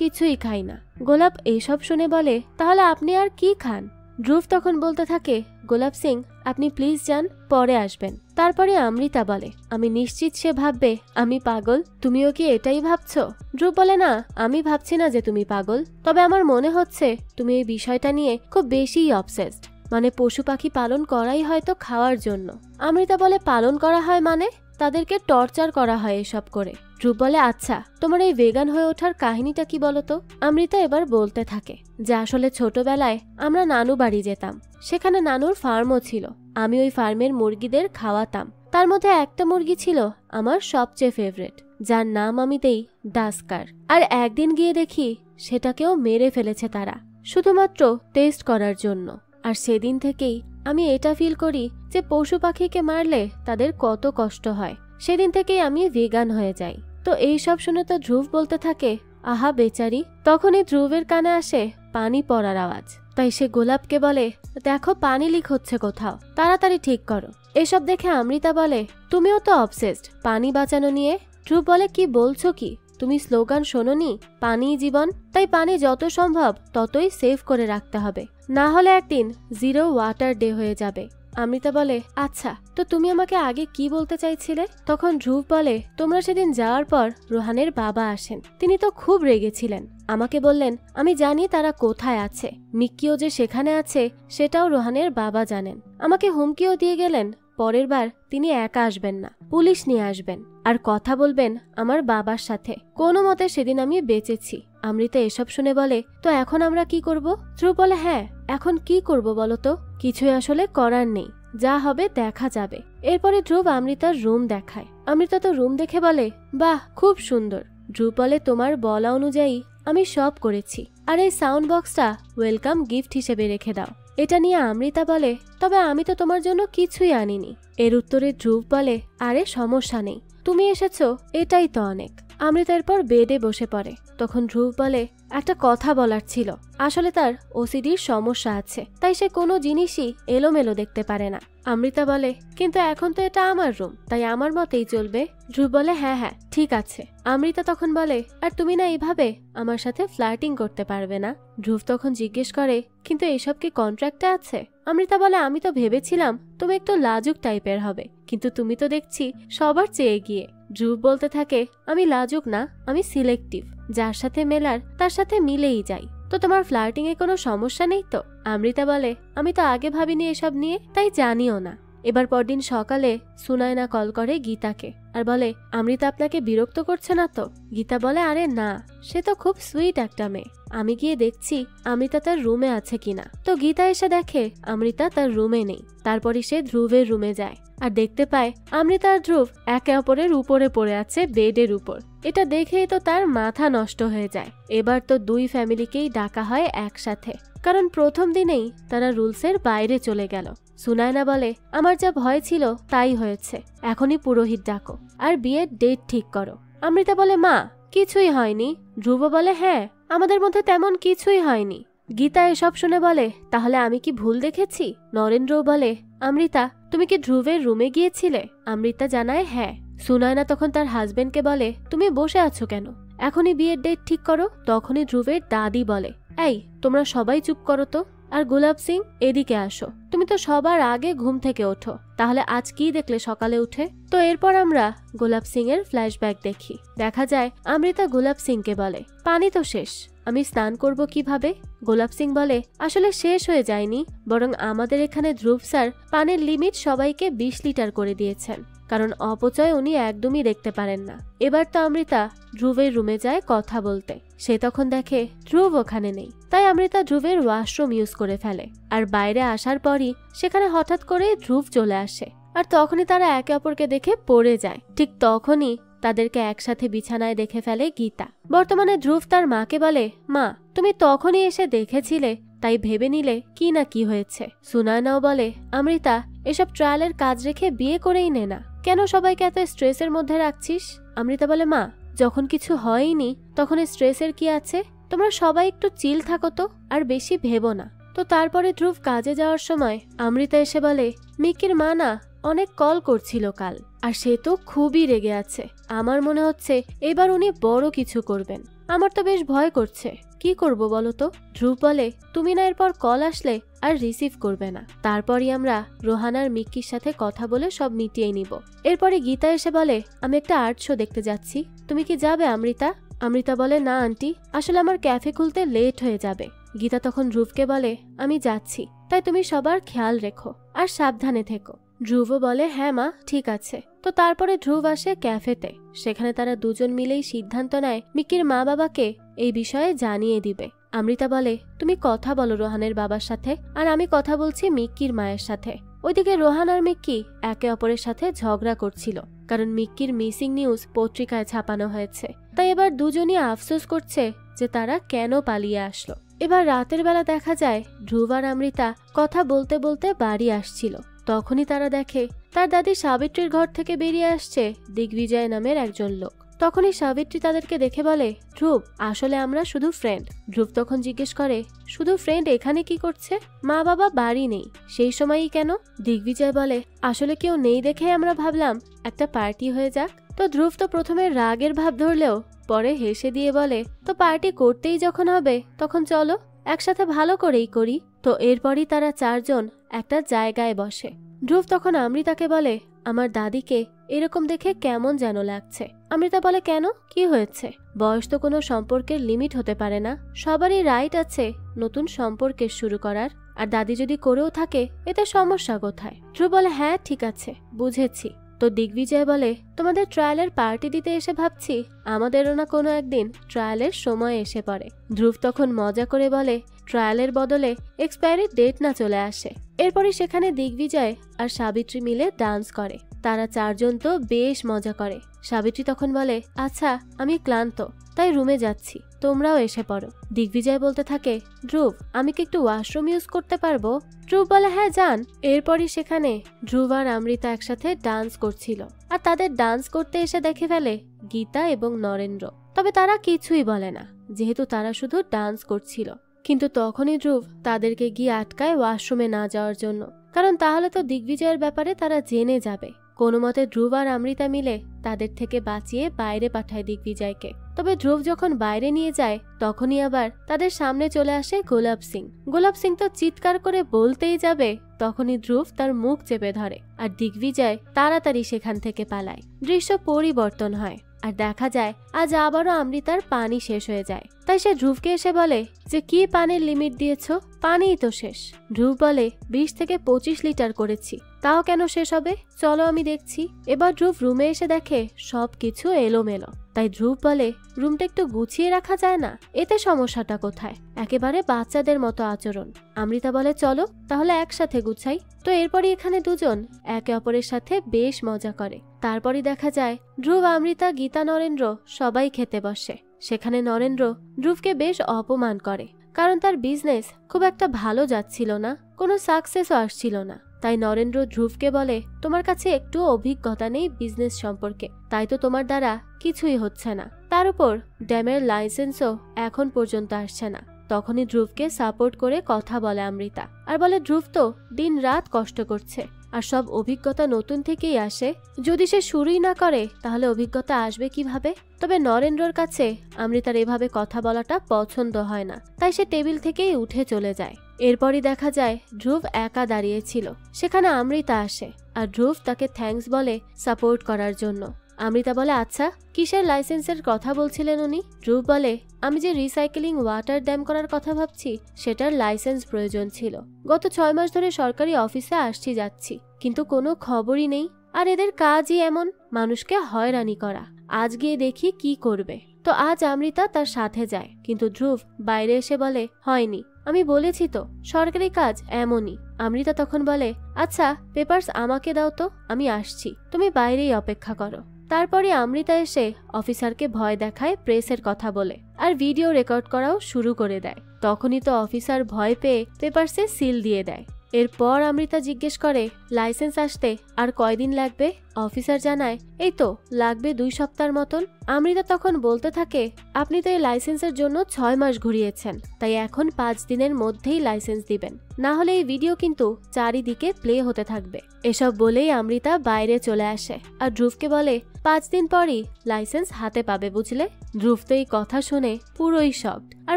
কিছুই খাই না। গোলাপ এইসব শুনে বলে, তাহলে আপনি আর কি খান? ধ্রুব তখন বলতে থাকে, গোলাপ সিং, আপনি প্লিজ যান, পরে আসবেন। তারপরে অমৃতা বলে, আমি নিশ্চিত সে ভাববে আমি পাগল। তুমিও কি এটাই ভাবছো? ধ্রুব বলে, না, আমি ভাবছি না যে তুমি পাগল, তবে আমার মনে হচ্ছে তুমি এই বিষয়টা নিয়ে খুব বেশিই অবসেসড। মানে পশু পাখি পালন করাই হয়তো খাওয়ার জন্য। অমৃতা বলে, পালন করা হয় মানে? তাদেরকে টর্চার করা হয় এসব করে। ধ্রুব বলে, আচ্ছা, তোমার এই ভেগান হয়ে ওঠার কাহিনীটা কি বলতো? অমৃতা এবার বলতে থাকে যে আসলে ছোটবেলায় আমরা নানু বাড়ি যেতাম। সেখানে নানুর ফার্মও ছিল। আমি ওই ফার্মের মুরগিদের খাওয়াতাম। তার মধ্যে একটা মুরগি ছিল আমার সবচেয়ে ফেভারিট, যার নাম আমি দেই ডাস্কার। আর একদিন গিয়ে দেখি সেটাকেও মেরে ফেলেছে তারা, শুধুমাত্র টেস্ট করার জন্য। আর সেদিন থেকেই আমি এটা ফিল করি যে পশু পাখিকে মারলে তাদের কত কষ্ট হয়। সেদিন থেকেই আমি ভেগান হয়ে যাই। তো এই সব শুনে তো ধ্রুব বলতে থাকে, আহা বেচারি। তখনই ধ্রুবের কানে আসে পানি পড়ার আওয়াজ। তাই সে গোলাপকে বলে, দেখো পানি লিক হচ্ছে কোথাও, তাড়াতাড়ি ঠিক করো। এসব দেখে অমৃতা বলে, তুমিও তো অবসেসড পানি বাঁচানো নিয়ে। ধ্রুব বলে, কি বলছো কি? তুমি স্লোগান শোনোনি, পানি জীবন? তাই পানি যত সম্ভব ততই সেভ করে রাখতে হবে, না হলে একদিন 0 ওয়াটার ডে হয়ে যাবে। অমৃতা বলে, আচ্ছা, তো তুমি আমাকে আগে কি বলতে চাইছিলে? তখন ধ্রুব বলে, তোমরা সেদিন যাওয়ার পর রোহানের বাবা আসেন। তিনি তো খুব রেগেছিলেন। আমাকে বললেন, আমি জানি তারা কোথায় আছে। মিক্কিও যে সেখানে আছে সেটাও রোহানের বাবা জানেন। আমাকে হুমকিও দিয়ে গেলেন, পরের বার তিনি একা আসবেন না, পুলিশ নিয়ে আসবেন, আর কথা বলবেন আমার বাবার সাথে। কোনো মতে সেদিন আমি বেঁচেছি। অমৃতা এসব শুনে বলে, তো এখন আমরা কি করব? ধ্রুব বলে, হ্যাঁ, এখন কি করব বলো তো? কিছুই আসলে করার নেই, যা হবে দেখা যাবে। এরপরে ধ্রুব অমৃতার রুম দেখায়। অমৃতা তো রুম দেখে বলে, বাহ, খুব সুন্দর। ধ্রুব বলে, তোমার বলা অনুযায়ী আমি সব করেছি, আর এই সাউন্ড বক্সটা ওয়েলকাম গিফট হিসেবে রেখে দাও। এটা নিয়ে অমৃতা বলে, তবে আমি তো তোমার জন্য কিছুই আনিনি। এর উত্তরে ধ্রুব বলে, আরে সমস্যা নেই, তুমি এসেছো এটাই তো অনেক। অমৃতা এরপর বেডে বসে পড়ে। তখন ধ্রুব বলে, একটা কথা বলার ছিল। আসলে তার ওসিডির সমস্যা আছে, তাই সে কোনো জিনিসই এলোমেলো দেখতে পারে না। অমৃতা বলে, কিন্তু এখন তো এটা আমার রুম, তাই আমার মতেই চলবে। ধ্রুব বলে, হ্যাঁ হ্যাঁ ঠিক আছে। অমৃতা তখন বলে, আর তুমি না এইভাবে আমার সাথে ফ্লার্টিং করতে পারবে না? ধ্রুব তখন জিজ্ঞেস করে, কিন্তু এইসব কি কন্ট্রাক্টে আছে? অমৃতা বলে, আমি তো ভেবেছিলাম তুমি একটু লাজুক টাইপের হবে, কিন্তু তুমি তো দেখছি সবার চেয়ে এগিয়ে। ধ্রুব বলতে থাকে, আমি লাজুক না, আমি সিলেক্টিভ। যার সাথে মেলার তার সাথে মিলেই যাই। তো তোমার ফ্লার্টিং এ কোনো সমস্যা নেই তো? অমৃতা বলে, আমি তো আগে ভাবিনি এসব নিয়ে, তাই জানিও না। এবার পরদিন সকালে সুনায়না কল করে গীতাকে আর বলে, অমৃতা আপনাকে বিরক্ত করছে না তো? গীতা বলে, আরে না, সে তো খুব সুইট একটা মেয়ে। আমি গিয়ে দেখছি অমৃতা তার রুমে আছে কিনা। তো গীতা এসে দেখে অমৃতা তার রুমে নেই। তারপরে সে ধ্রুবের রুমে যায় আর দেখতে পায় অমৃতা আর ধ্রুব একে অপরের উপরে পড়ে আছে বেডের উপর। এটা দেখেই তো তার মাথা নষ্ট হয়ে যায়। এবার তো 2 ফ্যামিলিকেই ডাকা হয় একসাথে, কারণ প্রথম দিনেই তারা রুলসের বাইরে চলে গেল। সুনায়না বলে, আমার যা ভয় ছিল তাই হয়েছে, এখনই পুরোহিত ডাকো আর বিয়ের ডেট ঠিক করো। অমৃতা বলে, মা কিছুই হয়নি। ধ্রুব বলে, হ্যাঁ, আমাদের মধ্যে তেমন কিছুই হয়নি। গীতা এসব শুনে বলে, তাহলে আমি কি ভুল দেখেছি? নরেন্দ্রও বলে, অমৃতা তুমি কি ধ্রুবের রুমে গিয়েছিলে? অমৃতা জানায়, হ্যাঁ। সুনায়না তখন তার হাজবেন্ডকে বলে, তুমি বসে আছো কেন, এখনই বিয়ের ডেট ঠিক করো। তখনই ধ্রুবের দাদি বলে, এই তোমরা সবাই চুপ করো তো, আর গোলাপ সিং এদিকে আসো, তুমি তো সবার আগে ঘুম থেকে ওঠো, তাহলে আজ কি দেখলে সকালে উঠে? তো এরপর আমরা গোলাপ সিং এর ফ্ল্যাশব্যাক দেখি। দেখা যায় অমৃতা গোলাপ সিংকে বলে, পানি তো শেষ, আমি স্নান করব কিভাবে? গোলাপ সিং বলে, আসলে শেষ হয়ে যায়নি, বরং আমাদের এখানে ধ্রুব স্যার পানির লিমিট সবাইকে 20 লিটার করে দিয়েছেন, কারণ অপচয় উনি একদমই দেখতে পারেন না। এবার তো অমৃতা ধ্রুবের রুমে যায় কথা বলতে। সে তখন দেখে ধ্রুব ওখানে নেই, তাই অমৃতা ধ্রুবের ওয়াশরুম ইউজ করে ফেলে। আর বাইরে আসার পরই সেখানে হঠাৎ করে ধ্রুব চলে আসে, আর তখনই তারা একে অপরকে দেখে পড়ে যায়। ঠিক তখনই তাদেরকে একসাথে বিছানায় দেখে ফেলে গীতা। বর্তমানে ধ্রুব তার মাকে বলে, মা তুমি তখনই এসে দেখেছিলে, তাই ভেবে নিলে কি না কি হয়েছে। সুনয়নাও বলে, অমৃতা এসব ট্রায়ালের কাজ রেখে বিয়ে করেই নে না, কেন সবাইকে এত স্ট্রেসের মধ্যে রাখছিস? অমৃতা বলে, মা যখন কিছু হয়নি তখন স্ট্রেসের কি আছে, তোমরা সবাই একটু চিল থাকো তো, আর বেশি ভেবো না। তো তারপরে ধ্রুব কাজে যাওয়ার সময় অমৃতা এসে বলে, মিকির মা না অনেক কল করছিল কাল, আর সে তো খুবই রেগে আছে। আমার মনে হচ্ছে এবার উনি বড় কিছু করবেন, আমার তো বেশ ভয় করছে, কি করব বলো তো? ধ্রুব বলে, তুমি না এরপর কল আসলে আর রিসিভ করবে না, তারপরই আমরা রোহানার মিক্কির সাথে কথা বলে সব মিটিয়ে নিব। এরপরে গীতা এসে বলে, আমি একটা আর্ট শো দেখতে যাচ্ছি, তুমি কি যাবে অমৃতা? অমৃতা বলে, না আন্টি, আসলে আমার ক্যাফে খুলতে লেট হয়ে যাবে। গীতা তখন ধ্রুবকে বলে, আমি যাচ্ছি, তাই তুমি সবার খেয়াল রেখো আর সাবধানে থেকো। ধ্রুবও বলে, হ্যাঁ মা ঠিক আছে। তো তারপরে ধ্রুব আসে ক্যাফেতে। সেখানে তারা দুজন মিলেই সিদ্ধান্ত নেয় মিকির মা বাবাকে এই বিষয়ে জানিয়ে দিবে। অমৃতা বলে, তুমি কথা বলো রোহানের বাবার সাথে, আর আমি কথা বলছি মিক্কির মায়ের সাথে। ওইদিকে রোহান আর মিক্কি একে অপরের সাথে ঝগড়া করছিল, কারণ মিক্কির মিসিং নিউজ পত্রিকায় ছাপানো হয়েছে। তাই এবার দুজনই আফসোস করছে যে তারা কেন পালিয়ে আসলো। এবার রাতের বেলা দেখা যায় ধ্রুব আর অমৃতা কথা বলতে বলতে বাড়ি আসছিল। তখনই তারা দেখে তার দাদি সাবিত্রীর ঘর থেকে বেরিয়ে আসছে দিগ্বিজয় নামের একজন লোক। তখনই সাবিত্রী তাদেরকে দেখে বলে, ধ্রুব আসলে আমরা শুধু ফ্রেন্ড। ধ্রুব তখন জিজ্ঞেস করে, শুধু ফ্রেন্ড এখানে কি করছে? মা বাবা বাড়ি নেই, সেই সময়ই কেন? দিগ্বিজয় বলে, আসলে কেউ নেই দেখে আমরা ভাবলাম একটা পার্টি হয়ে যাক। তো ধ্রুব তো প্রথমে রাগের ভাব ধরলেও পরে হেসে দিয়ে বলে, তো পার্টি করতেই যখন হবে তখন চলো একসাথে ভালো করেই করি। তো এরপরই তারা চারজন একটা জায়গায় বসে। ধ্রুব তখন অমৃতাকে বলে, আমার দাদিকে এরকম দেখে কেমন যেন লাগছে। অমৃতা বলে, কেন, কি হয়েছে? বয়স তো কোনো সম্পর্কের লিমিট হতে পারে না, সবারই রাইট আছে নতুন সম্পর্কের শুরু করার, আর দাদি যদি করেও থাকে এতে সমস্যা কোথায়? ধ্রুব বলে, হ্যাঁ ঠিক আছে বুঝেছি। তো দিগ্বিজয় বলে, তোমাদের ট্রায়ালের পার্টি দিতে এসে ভাবছি আমাদেরও না কোনো একদিন ট্রায়ালের সময় এসে পড়ে। ধ্রুব তখন মজা করে বলে, ট্রায়ালের বদলে এক্সপায়ারি ডেট না চলে আসে। এরপরে সেখানে দিগ্বিজয় আর সাবিত্রী মিলে ডান্স করে। তারা চারজন তো বেশ মজা করে। সাবিত্রী তখন বলে, আচ্ছা আমি ক্লান্ত, তাই রুমে যাচ্ছি, তোমরাও এসে পড়ো। দিগ্বিজয় বলতে থাকে, ধ্রুব আমি কি একটু ওয়াশরুম ইউজ করতে পারবো? ধ্রুব বলে, হ্যাঁ যান। এরপরই সেখানে ধ্রুব আর অমৃতা একসাথে ডান্স করছিল, আর তাদের ডান্স করতে এসে দেখে ফেলে গীতা এবং নরেন্দ্র। তবে তারা কিছুই বলে না, যেহেতু তারা শুধু ডান্স করছিল। কিন্তু তখনই ধ্রুব তাদেরকে গিয়ে আটকায় ওয়াশরুমে না যাওয়ার জন্য, কারণ তাহলে তো দিগ্বিজয়ের ব্যাপারে তারা জেনে যাবে। কোনো মতে ধ্রুব আর অমৃতা মিলে তাদের থেকে বাঁচিয়ে বাইরে পাঠায় দিগ্বিজয়কে। তবে ধ্রুব যখন বাইরে নিয়ে যায় তখনই আবার তাদের সামনে চলে আসে গোলাপ সিং। গোলাপ সিং তো চিৎকার করে বলতেই যাবে, তখনই ধ্রুব তার মুখ চেপে ধরে, আর দিগ্বিজয় তাড়াতাড়ি সেখান থেকে পালায়। দৃশ্য পরিবর্তন হয়, আর দেখা যায় আজ আবারও অমৃতার পানি শেষ হয়ে যায়। তাই সে ধ্রুবকে এসে বলে যে, কি পানির লিমিট দিয়েছ? পানিই তো শেষ। ধ্রুব বলে, 20 থেকে 25 লিটার করেছি, তাও কেন শেষ হবে? চলো আমি দেখছি। এবার ধ্রুব রুমে এসে দেখে সবকিছু এলোমেলো। তাই ধ্রুব বলে, রুমটা একটু গুছিয়ে রাখা যায় না? এতে সমস্যাটা কোথায়? একেবারে বাচ্চাদের মতো আচরণ। অমৃতা বলে, চলো তাহলে একসাথে গুছাই। তো এরপরই এখানে দুজন একে অপরের সাথে বেশ মজা করে। তারপরই দেখা যায় ধ্রুব, অমৃতা, গীতা, নরেন্দ্র সবাই খেতে বসে। সেখানে নরেন্দ্র ধ্রুবকে বেশ অপমান করে, কারণ তার বিজনেস খুব একটা ভালো যাচ্ছিল না, কোনো সাকসেসও আসছিল না। তাই নরেন্দ্র ধ্রুবকে বলে, তোমার কাছে একটু অভিজ্ঞতা নেই বিজনেস সম্পর্কে, তাই তো তোমার দ্বারা কিছুই হচ্ছে না। তার উপর ড্যামের লাইসেন্সও এখন পর্যন্ত আসছে না। তখনই ধ্রুবকে সাপোর্ট করে কথা বলে অমৃতা, আর বলে, ধ্রুব তো দিন রাত কষ্ট করছে, আর সব অভিজ্ঞতা নতুন থেকেই আসে। যদি সে শুরুই না করে তাহলে অভিজ্ঞতা আসবে কিভাবে? তবে নরেন্দ্রর কাছে অমৃতার এভাবে কথা বলাটা পছন্দ হয় না, তাই সে টেবিল থেকেই উঠে চলে যায়। এরপরই দেখা যায় ধ্রুব একা দাঁড়িয়েছিল। সেখানে অমৃতা আসে, আর ধ্রুব তাকে থ্যাঙ্কস বলে সাপোর্ট করার জন্য। অমৃতা বলে আচ্ছা কিসের লাইসেন্সের কথা বলছিলেন উনি? ধ্রুব বলে আমি যে রিসাইকেলিং ওয়াটার ড্যাম করার কথা ভাবছি সেটার লাইসেন্স প্রয়োজন ছিল। গত 6 মাস ধরে সরকারি অফিসে আসছি যাচ্ছি, কিন্তু কোনো খবরই নেই। আর এদের কাজই এমন মানুষকে হয়রানি করা। আজ গিয়ে দেখি কি করবে। তো আজ অমৃতা তার সাথে যায়, কিন্তু ধ্রুব বাইরে এসে বলে হয়নি, আমি বলেছি তো সরকারি কাজ এমনই। অমৃতা তখন বলে আচ্ছা পেপারস আমাকে দাও তো, আমি আসছি, তুমি বাইরেই অপেক্ষা করো। তারপরে অমৃতা এসে অফিসারকে ভয় দেখায় প্রেসের কথা বলে, আর ভিডিও রেকর্ড করাও শুরু করে দেয়। তখনই তো অফিসার ভয় পেয়ে পেপারসে সিল দিয়ে দেয়। এরপর অমৃতা জিজ্ঞেস করে লাইসেন্স আসতে আর কয়দিন লাগবে? অফিসার জানায় এই তো লাগবে 2 সপ্তাহের মতন। অমৃতা তখন বলতে থাকে আপনি তো এই লাইসেন্সের জন্য 6 মাস ঘুরিয়েছেন, তাই এখন 5 দিনের মধ্যেই লাইসেন্স দিবেন, না হলে এই ভিডিও কিন্তু চারিদিকে প্লে হতে থাকবে। এসব বলেই অমৃতা বাইরে চলে আসে আর ধ্রুবকে বলে 5 দিন পরই লাইসেন্স হাতে পাবে বুঝলে। ধ্রুব তো এই কথা শুনে পুরোই শকড আর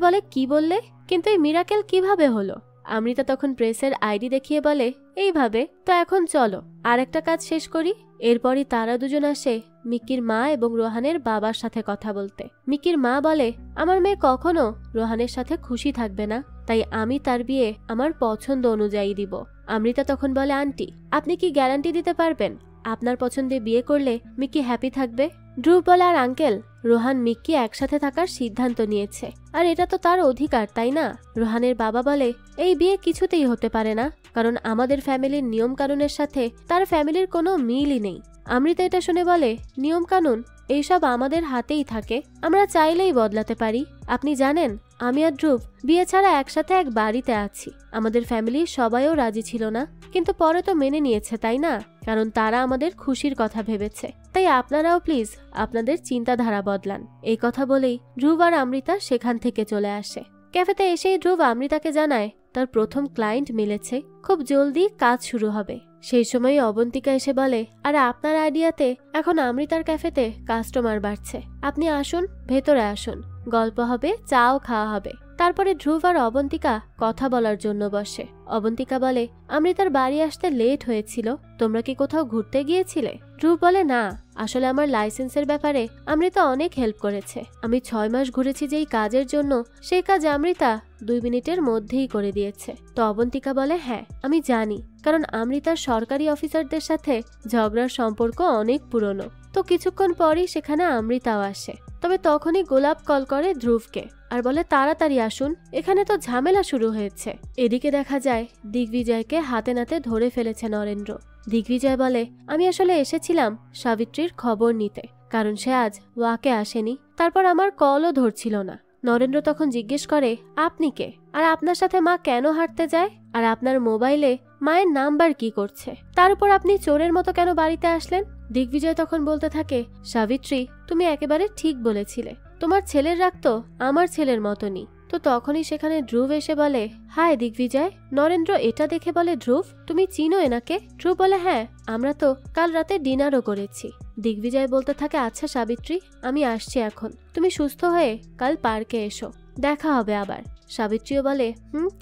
বলে কি বললে, কিন্তু এই মিরাকেল কিভাবে হলো? অমৃতা তখন প্রেসের আইডি দেখিয়ে বলে এইভাবে। তো এখন চলো আর একটা কাজ শেষ করি। এরপরই তারা দুজন আসে মিক্কির মা এবং রোহানের বাবার সাথে কথা বলতে। মিক্কির মা বলে আমার মেয়ে কখনো রোহানের সাথে খুশি থাকবে না, তাই আমি তার বিয়ে আমার পছন্দ অনুযায়ী দিব। অমৃতা তখন বলে আন্টি আপনি কি গ্যারান্টি দিতে পারবেন আপনার পছন্দে বিয়ে করলে মিক্কি হ্যাপি থাকবে? ধ্রুব বলে আর আঙ্কেল রোহান মিক্কি একসাথে থাকার সিদ্ধান্ত নিয়েছে, আর এটা তো তার অধিকার তাই না? রোহানের বাবা বলে এই বিয়ে কিছুতেই হতে পারে না, কারণ আমাদের ফ্যামিলির নিয়ম কানুনের সাথে তার ফ্যামিলির কোনো মিলই নেই। অমৃতা এটা শুনে বলে নিয়ম কানুন এইসব আমাদের হাতেই থাকে, আমরা চাইলেই বদলাতে পারি। আপনি জানেন আমি আর ধ্রুব বিয়ে ছাড়া একসাথে এক বাড়িতে আছি। আমাদের ফ্যামিলির সবাইও রাজি ছিল না, কিন্তু পরে তো মেনে নিয়েছে তাই না, কারণ তারা আমাদের খুশির কথা ভেবেছে। তাই আপনারাও প্লিজ আপনাদের চিন্তাধারা বদলান। এই কথা বলেই ধ্রুব আর অমৃতা সেখান থেকে চলে আসে। ক্যাফেতে এসেই ধ্রুব অমৃতাকে জানায় তার প্রথম ক্লায়েন্ট মিলেছে, খুব জলদি কাজ শুরু হবে। সেই সময় অবন্তিকা এসে বলে আর আপনার আইডিয়াতে এখন অমৃতার ক্যাফেতে কাস্টমার বাড়ছে, আপনি আসুন ভেতরে আসুন, গল্প হবে, চাও খাওয়া হবে। তারপরে ধ্রুব আর অবন্তিকা কথা বলার জন্য বসে। অবন্তিকা বলে অমৃতার বাড়ি আসতে লেট হয়েছিল, তোমরা কি কোথাও ঘুরতে গিয়েছিলে? ধ্রুব বলে না, আসলে আমার লাইসেন্সের ব্যাপারে অমৃতা অনেক হেল্প করেছে। আমি 6 মাস ঘুরেছি যেই কাজের জন্য, সেই কাজ অমৃতা 2 মিনিটের মধ্যেই করে দিয়েছে। তো অবন্তিকা বলে হ্যাঁ আমি জানি, কারণ অমৃতার সরকারি অফিসারদের সাথে ঝগড়ার সম্পর্ক অনেক পুরনো। তো কিছুক্ষণ পরই সেখানে অমৃতাও আসে। তবে তখনই গোলাপ কল করে ধ্রুবকে আর বলে তাড়াতাড়ি আসুন, এখানে তো ঝামেলা শুরু হয়েছে। এদিকে দেখা যায় দিগ্বিজয়কে হাতে নাতে ধরে ফেলেছে নরেন্দ্র। দিগ্বিজয় বলে আমি আসলে এসেছিলাম সাবিত্রীর খবর নিতে, কারণ সে আজ ওয়াকে আসেনি, তারপর আমার কলও ধরছিল না। নরেন্দ্র তখন জিজ্ঞেস করে আপনি কে, আর আপনার সাথে মা কেন হাঁটতে যায়, আর আপনার মোবাইলে মায়ের নাম্বার কি করছে, তার উপর আপনি চোরের মতো কেন বাড়িতে আসলেন? দিগ্বিজয় তখন বলতে থাকে সাবিত্রী তুমি একেবারে ঠিক বলেছিলে, তোমার ছেলের রাগ তো আমার ছেলের মতনই। তো তখনই সেখানে ধ্রুব এসে বলে হায় দিগ্বিজয়। নরেন্দ্র এটা দেখে বলে ধ্রুব তুমি চিনো এনাকে? ধ্রুব বলে হ্যাঁ, আমরা তো কাল রাতে ডিনারও করেছি। দিগ্বিজয় বলতে থাকে আচ্ছা সাবিত্রী আমি আসছি এখন, তুমি সুস্থ হয়ে কাল পার্কে এসো, দেখা হবে আবার। সাবিত্রীও বলে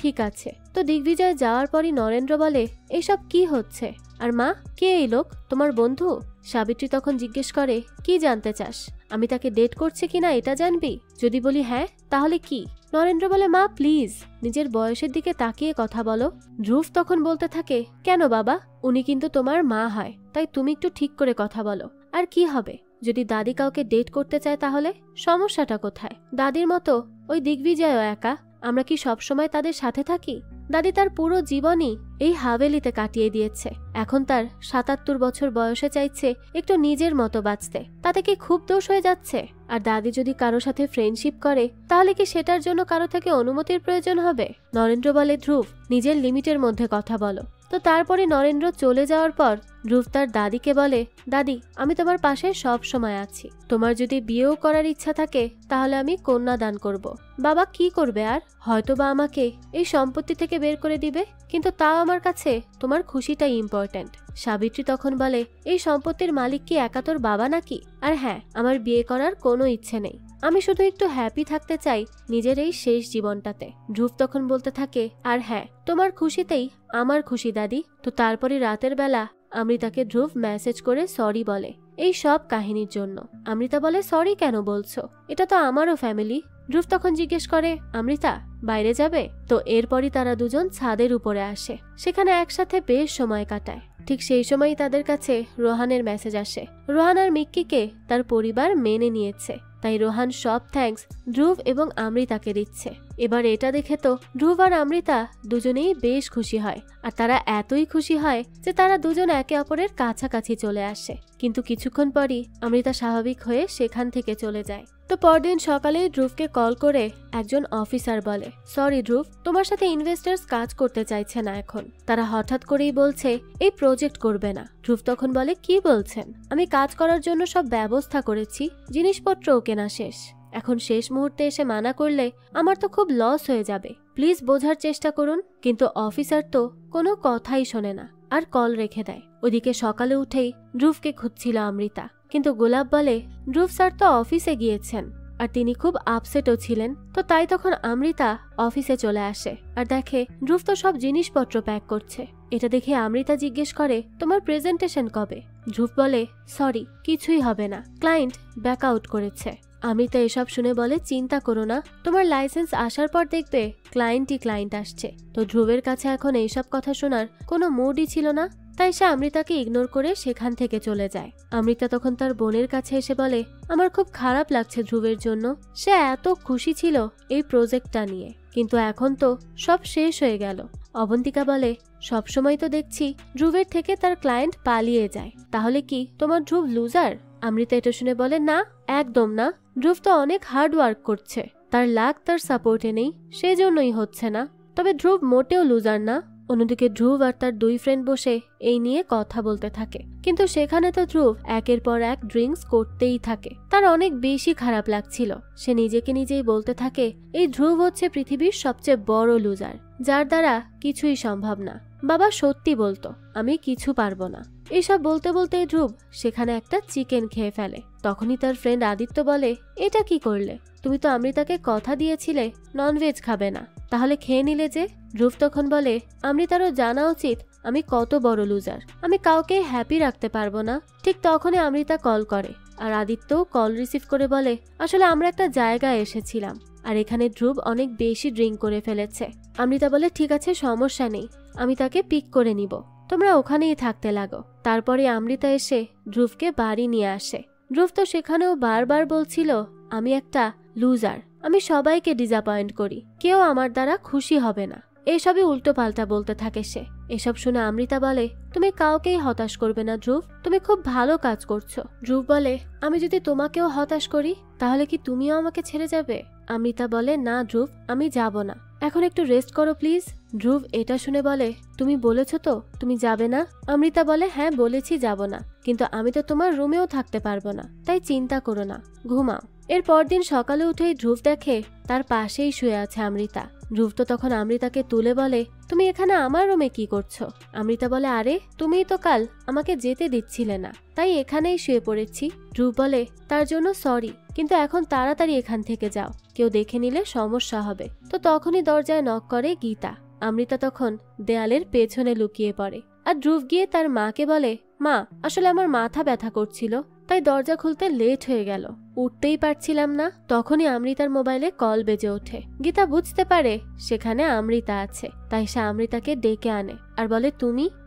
ঠিক আছে। তো দিগ্বিজয় যাওয়ার পরই নরেন্দ্র বলে এসব কি হচ্ছে, আর মা কে এই লোক, তোমার বন্ধু? সাবিত্রী তখন জিজ্ঞেস করে কি জানতে চাস, আমি তাকে ডেট করছি কিনা এটা জানবি? যদি বলি হ্যাঁ তাহলে কি? নরেন্দ্র বলে মা প্লিজ নিজের বয়সের দিকে তাকিয়ে কথা বলো। ধ্রুব তখন বলতে থাকে কেন বাবা, উনি কিন্তু তোমার মা হয়, তাই তুমি একটু ঠিক করে কথা বলো। আর কি হবে যদি দাদি কাউকে ডেট করতে চায়, তাহলে সমস্যাটা কোথায়? দাদির মতো ওই দিগ্বিজয়ও একা, আমরা কি সবসময় তাদের সাথে থাকি? দাদি তার পুরো জীবনই এই হাভেলিতে কাটিয়ে দিয়েছে, এখন তার 77 বছর বয়সে চাইছে একটু নিজের মতো বাঁচতে, তাতে কি খুব দোষ হয়ে যাচ্ছে? আর দাদি যদি কারো সাথে ফ্রেন্ডশিপ করে তাহলে কি সেটার জন্য কারো থেকে অনুমতির প্রয়োজন হবে? নরেন্দ্র বলে ধ্রুব নিজের লিমিটের মধ্যে কথা বলো। তো তারপরে নরেন্দ্র চলে যাওয়ার পর ধ্রুব তার দাদিকে বলে দাদি আমি তোমার পাশে সব সময় আছি, তোমার যদি বিয়েও করার ইচ্ছা থাকে তাহলে আমি কন্যা দান করব। বাবা কি করবে আর, হয়তো বা আমাকে এই সম্পত্তি থেকে বের করে দিবে, কিন্তু তাও আমার কাছে তোমার খুশিটাই ইম্পর্ট্যান্ট। সাবিত্রী তখন বলে এই সম্পত্তির মালিক কি একা তোর বাবা নাকি? আর হ্যাঁ আমার বিয়ে করার কোনো ইচ্ছে নেই, আমি শুধু একটু হ্যাপি থাকতে চাই নিজের এই শেষ জীবনটাতে। ধ্রুব তখন বলতে থাকে আর হ্যাঁ তোমার খুশিতেই আমার খুশি দাদি। তো তারপরে রাতের বেলা অমৃতাকে ধ্রুব মেসেজ করে সরি বলে, এই সব কাহিনীর জন্য। অমৃতা বলে সরি কেন বলছো, এটা তো আমারও ফ্যামিলি। ধ্রুব তখন জিজ্ঞেস করে অমৃতা বাইরে যাবে? তো এরপরই তারা দুজন ছাদের উপরে আসে, সেখানে একসাথে বেশ সময় কাটায়। ঠিক সেই সময়ই তাদের কাছে রোহানের মেসেজ আসে। রোহান আর মিক্কিকে তার পরিবার মেনে নিয়েছে, তাই রোহান সব থ্যাঙ্কস ধ্রুব এবং অমৃতাকে দিচ্ছে। এবার এটা দেখে তো ধ্রুব আর অমৃতা দুজনেই বেশ খুশি হয়, আর তারা এতই খুশি হয় যে তারা দুজন একে অপরের কাছাকাছি চলে আসে। কিন্তু কিছুক্ষণ পরই অমৃতা স্বাভাবিক হয়ে সেখান থেকে চলে যায়। তো পরদিন সকালে ধ্রুবকে কল করে একজন অফিসার বলে, সরি ধ্রুব, তোমার সাথে ইনভেস্টার্স কাজ করতে চাইছে না এখন। তারা হঠাৎ করেই বলছে এই প্রজেক্ট করবে না। ধ্রুব তখন বলে কি বলছেন, আমি কাজ করার জন্য সব ব্যবস্থা করেছি, জিনিসপত্রও কেনা শেষ, এখন শেষ মুহূর্তে এসে মানা করলে আমার তো খুব লস হয়ে যাবে, প্লিজ বোঝার চেষ্টা করুন। কিন্তু অফিসার তো কোনো কথাই শোনে না আর কল রেখে দেয়। ওদিকে সকালে উঠেই ধ্রুবকে খুঁজছিল অমৃতা, কিন্তু গোলাপ বলে ধ্রুব স্যার তো অফিসে গিয়েছেন, আর তিনি খুব আপসেটও ছিলেন। তো তাই তখন অমৃতা অফিসে চলে আসে আর দেখে ধ্রুব তো সব জিনিসপত্র প্যাক করছে। এটা দেখে অমৃতা জিজ্ঞেস করে তোমার প্রেজেন্টেশন কবে? ধ্রুব বলে সরি, কিছুই হবে না, ক্লায়েন্ট ব্যাক আউট করেছে। অমৃতা এসব শুনে বলে চিন্তা করো না, তোমার লাইসেন্স আসার পর দেখবে ক্লায়েন্ট আসছে। তো ধ্রুবের কাছে এখন এইসব কথা শোনার কোনো মুডই ছিল না, তাই সে অমৃতাকে ইগনোর করে সেখান থেকে চলে যায়। অমৃতা তখন তার বোনের কাছে এসে বলে আমার খুব খারাপ লাগছে ধ্রুবের জন্য, সে এত খুশি ছিল এই প্রজেক্টটা নিয়ে, কিন্তু এখন তো সব শেষ হয়ে গেল। অবন্তিকা বলে সবসময় তো দেখছি ধ্রুবের থেকে তার ক্লায়েন্ট পালিয়ে যায়, তাহলে কি তোমার ধ্রুব লুজার? অমৃতা এটা শুনে বলে না, একদম না, ধ্রুব তো অনেক হার্ড ওয়ার্ক করছে, তার লাক তার সাপোর্টে নেই, সেজন্যই হচ্ছে না। তবে ধ্রুব মোটেও লুজার না। অন্যদিকে ধ্রুব আর তার দুই ফ্রেন্ড বসে এই নিয়ে কথা বলতে থাকে, কিন্তু সেখানে তো ধ্রুব একের পর এক ড্রিঙ্কস করতেই থাকে। তার অনেক বেশি খারাপ লাগছিল। সে নিজেকে নিজেই বলতে থাকে এই ধ্রুব হচ্ছে পৃথিবীর সবচেয়ে বড় লুজার, যার দ্বারা কিছুই সম্ভব না। বাবা সত্যি বলতো আমি কিছু পারবো না। এইসব বলতে বলতে ধ্রুব সেখানে একটা চিকেন খেয়ে ফেলে। তখনই তার ফ্রেন্ড আদিত্য বলে এটা কি করলে, তুমি তো অমৃতাকে কথা দিয়েছিলে ননভেজ খাবে না, তাহলে খেয়ে নিলে যে? ধ্রুব তখন বলে অমৃতারও জানা উচিত আমি কত বড় লুজার, আমি কাউকে হ্যাপি রাখতে পারবো না। ঠিক তখনই অমৃতা কল করে, আর আদিত্য কল রিসিভ করে বলে আসলে আমরা একটা জায়গায় এসেছিলাম, আর এখানে ধ্রুব অনেক বেশি ড্রিঙ্ক করে ফেলেছে। অমৃতা বলে ঠিক আছে, সমস্যা নেই, আমি তাকে পিক করে নিব, তোমরা ওখানেই থাকতে লাগো। তারপরে অমৃতা এসে ধ্রুবকে বাড়ি নিয়ে আসে। ধ্রুব তো সেখানেও বারবার বলছিল আমি একটা লুজার, আমি সবাইকে ডিসঅ্যাপয়েন্ট করি, কেউ আমার দ্বারা খুশি হবে না, এসবই উল্টো পাল্টা বলতে থাকে সে। এসব শুনে অমৃতা বলে তুমি কাউকেই হতাশ করবে না ধ্রুব, তুমি খুব ভালো কাজ করছো। ধ্রুব বলে আমি যদি তোমাকেও হতাশ করি তাহলে কি তুমিও আমাকে ছেড়ে যাবে? অমৃতা বলে না ধ্রুব, আমি যাব না, এখন একটু রেস্ট করো প্লিজ। ধ্রুব এটা শুনে বলে তুমি বলেছো তো তুমি যাবে না? অমৃতা বলে হ্যাঁ বলেছি যাব না, কিন্তু আমি তো তোমার রুমেও থাকতে পারবো না, তাই চিন্তা করো না, ঘুমাও। এর পরদিন সকালে উঠেই ধ্রুব দেখে তার পাশেই শুয়ে আছে অমৃতা। ধ্রুব তো তখন অমৃতাকে তুলে বলে তুমি এখানে আমার রুমে কি করছো? অমৃতা বলে আরে তুমিই তো কাল আমাকে যেতে দিচ্ছিলে না, তাই এখানেই শুয়ে পড়েছি। ধ্রুব বলে তার জন্য সরি, কিন্তু এখন তাড়াতাড়ি এখান থেকে যাও, কেউ দেখে নিলে সমস্যা হবে। তো তখনই দরজায় নক করে গীতা। অমৃতা তখন দেয়ালের পেছনে লুকিয়ে পড়ে, আর ধ্রুব গিয়ে তার মাকে বলে মা আসলে আমার মাথা ব্যথা করছিল, তাই দরজা খুলতে লেট হয়ে গেল, উঠতেই পারছিলাম না। তখনই অমৃতার মোবাইলে কল বেজে ওঠে। গীতা বুঝতে পারে সেখানে অমৃতা আছে, তাই সে অমৃতাকে ডেকে আনে আর বলে